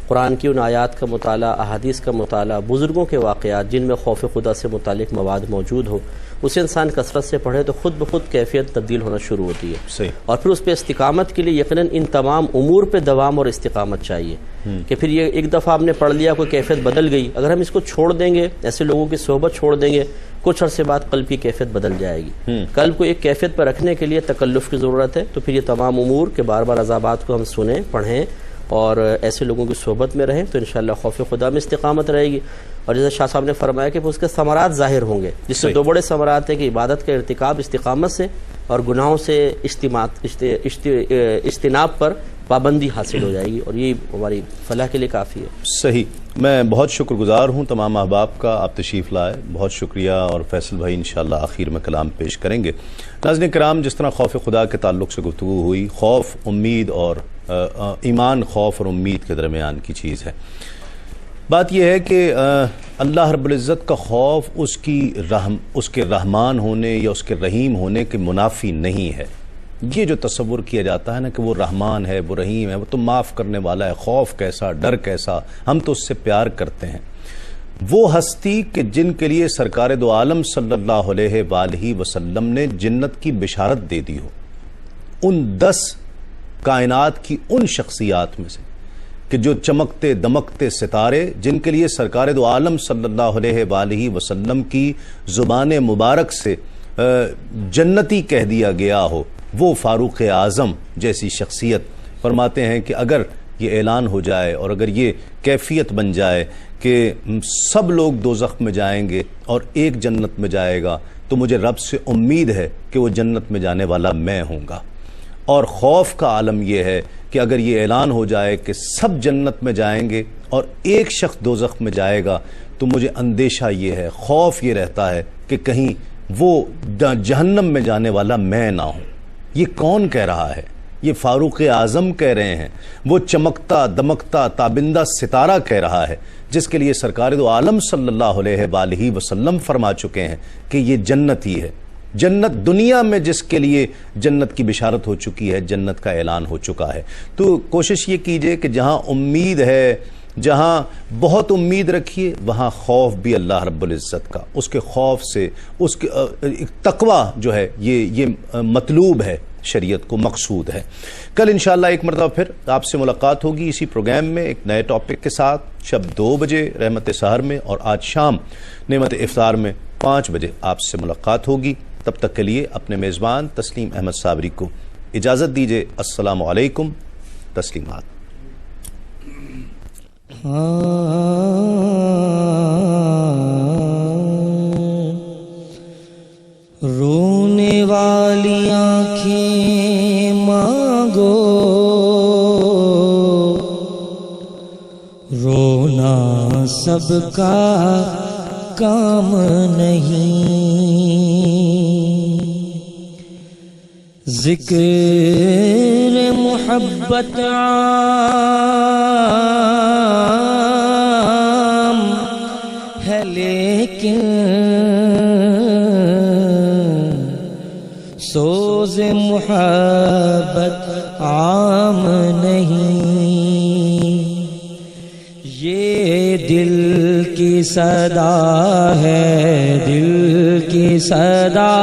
قرآن کی ان آیات کا مطالعہ, احادیث کا مطالعہ, بزرگوں کے واقعات جن میں خوف خدا سے متعلق مواد موجود ہو, اسے انسان کثرت سے پڑھے تو خود بخود کیفیت تبدیل ہونا شروع ہوتی ہے. صحیح. اور پھر اس پہ استقامت کے لیے یقیناً ان تمام امور پہ دوام اور استقامت چاہیے. کہ پھر یہ ایک دفعہ آپ نے پڑھ لیا, کوئی کیفیت بدل گئی, اگر ہم اس کو چھوڑ دیں گے, ایسے لوگوں کی صحبت چھوڑ دیں گے, کچھ عرصے بعد قلب کی کیفیت بدل جائے گی. قلب کو ایک کیفیت پر رکھنے کے لیے تکلف کی ضرورت ہے. تو پھر یہ تمام امور کے بار بار عذابات کو ہم سنیں, پڑھیں, اور ایسے لوگوں کی صحبت میں رہیں تو انشاءاللہ خوف خدا میں استقامت رہے گی. اور جیسے شاہ صاحب نے فرمایا کہ اس کے ثمرات ظاہر ہوں گے, جس سے 2 بڑے ثمرات ہیں کہ عبادت کا ارتکاب استقامت سے, اور گناہوں سے اجتناب پر پابندی حاصل ہو جائے گی، اور یہ ہماری فلاح کے لیے کافی ہے۔ صحیح، میں بہت شکر گزار ہوں تمام احباب کا، آپ تشریف لائے، بہت شکریہ، اور فیصل بھائی انشاءاللہ آخر میں کلام پیش کریں گے۔ ناظرین کرام، جس طرح خوف خدا کے تعلق سے گفتگو ہوئی، خوف، امید اور ایمان خوف اور امید کے درمیان کی چیز ہے۔ بات یہ ہے کہ اللہ رب العزت کا خوف اس کے رحمان ہونے یا اس کے رحیم ہونے کے منافی نہیں ہے۔ یہ جو تصور کیا جاتا ہے نا کہ وہ رحمان ہے، وہ رحیم ہے، وہ تو معاف کرنے والا ہے، خوف کیسا، ڈر کیسا، ہم تو اس سے پیار کرتے ہیں۔ وہ ہستی کہ جن کے لیے سرکار دو عالم صلی اللہ علیہ وآلہ وسلم نے جنت کی بشارت دے دی ہو، ان 10 کائنات کی ان شخصیات میں سے کہ جو چمکتے دمکتے ستارے جن کے لیے سرکار دو عالم صلی اللہ علیہ وآلہ وسلم کی زبان مبارک سے جنتی کہہ دیا گیا ہو، وہ فاروق اعظم جیسی شخصیت فرماتے ہیں کہ اگر یہ اعلان ہو جائے اور اگر یہ کیفیت بن جائے کہ سب لوگ دوزخ میں جائیں گے اور ایک جنت میں جائے گا، تو مجھے رب سے امید ہے کہ وہ جنت میں جانے والا میں ہوں گا۔ اور خوف کا عالم یہ ہے کہ اگر یہ اعلان ہو جائے کہ سب جنت میں جائیں گے اور ایک شخص دوزخ میں جائے گا، تو مجھے اندیشہ یہ ہے، خوف یہ رہتا ہے کہ کہیں وہ جہنم میں جانے والا میں نہ ہوں۔ یہ کون کہہ رہا ہے؟ یہ فاروق اعظم کہہ رہے ہیں، وہ چمکتا دمکتا تابندہ ستارہ کہہ رہا ہے جس کے لیے سرکار دو عالم صلی اللہ علیہ وآلہ وسلم فرما چکے ہیں کہ یہ جنت ہی ہے۔ جنت دنیا میں جس کے لیے جنت کی بشارت ہو چکی ہے، جنت کا اعلان ہو چکا ہے۔ تو کوشش یہ کیجئے کہ جہاں امید ہے، جہاں بہت امید رکھیے، وہاں خوف بھی اللہ رب العزت کا، اس کے خوف سے، اس کے تقوی جو ہے یہ مطلوب ہے، شریعت کو مقصود ہے۔ کل انشاءاللہ ایک مرتبہ پھر آپ سے ملاقات ہوگی اسی پروگرام میں ایک نئے ٹاپک کے ساتھ، شب 2 بجے رحمت سحر میں، اور آج شام نعمت افطار میں 5 بجے آپ سے ملاقات ہوگی۔ تب تک کے لیے اپنے میزبان تسلیم احمد صابری کو اجازت دیجیے۔ السلام علیکم، تسلیمات۔ رونے والی آنکھیں مانگو، رونا سب کا کام نہیں، ذکر محبت عام ہے لیکن سوز محبت عام نہیں، یہ دل کی صدا ہے، دل کی صدا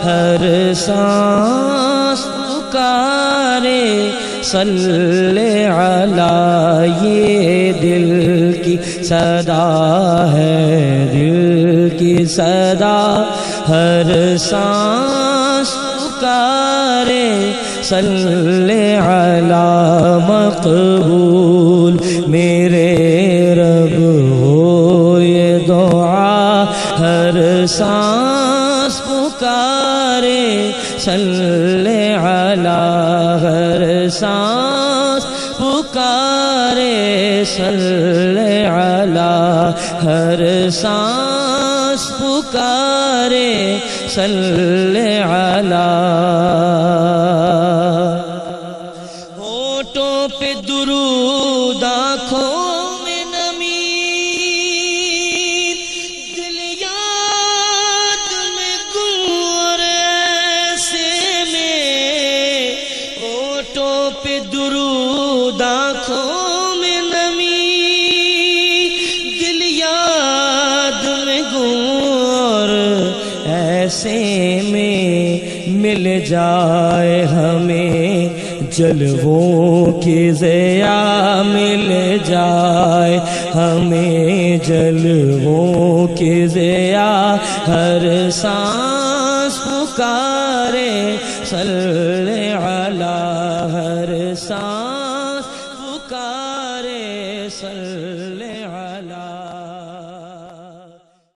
ہر سانس پکارے صلی علی، یہ دل کی صدا ہے، دل کی صدا ہر سانس پکارے صلی علی، مقبول میرے رب ہو یہ دعا ہر سانس پکارے صلی علی، ہر سانس پکارے صلی علی، ہر سانس پکارے صلی علی۔ ہونٹوں پہ درود، آنکھوں میں نمی، دل یاد میں گم اور ایسے میں، ہونٹوں پہ درود، آنکھوں میں نمی، دل یاد میں گم اور ایسے میں مل جائے ہمیں جلووں کی ضیا، مل جائے ہمیں جلووں کی ضیا، ہر سانس پکارے صلی علی، ہر سانس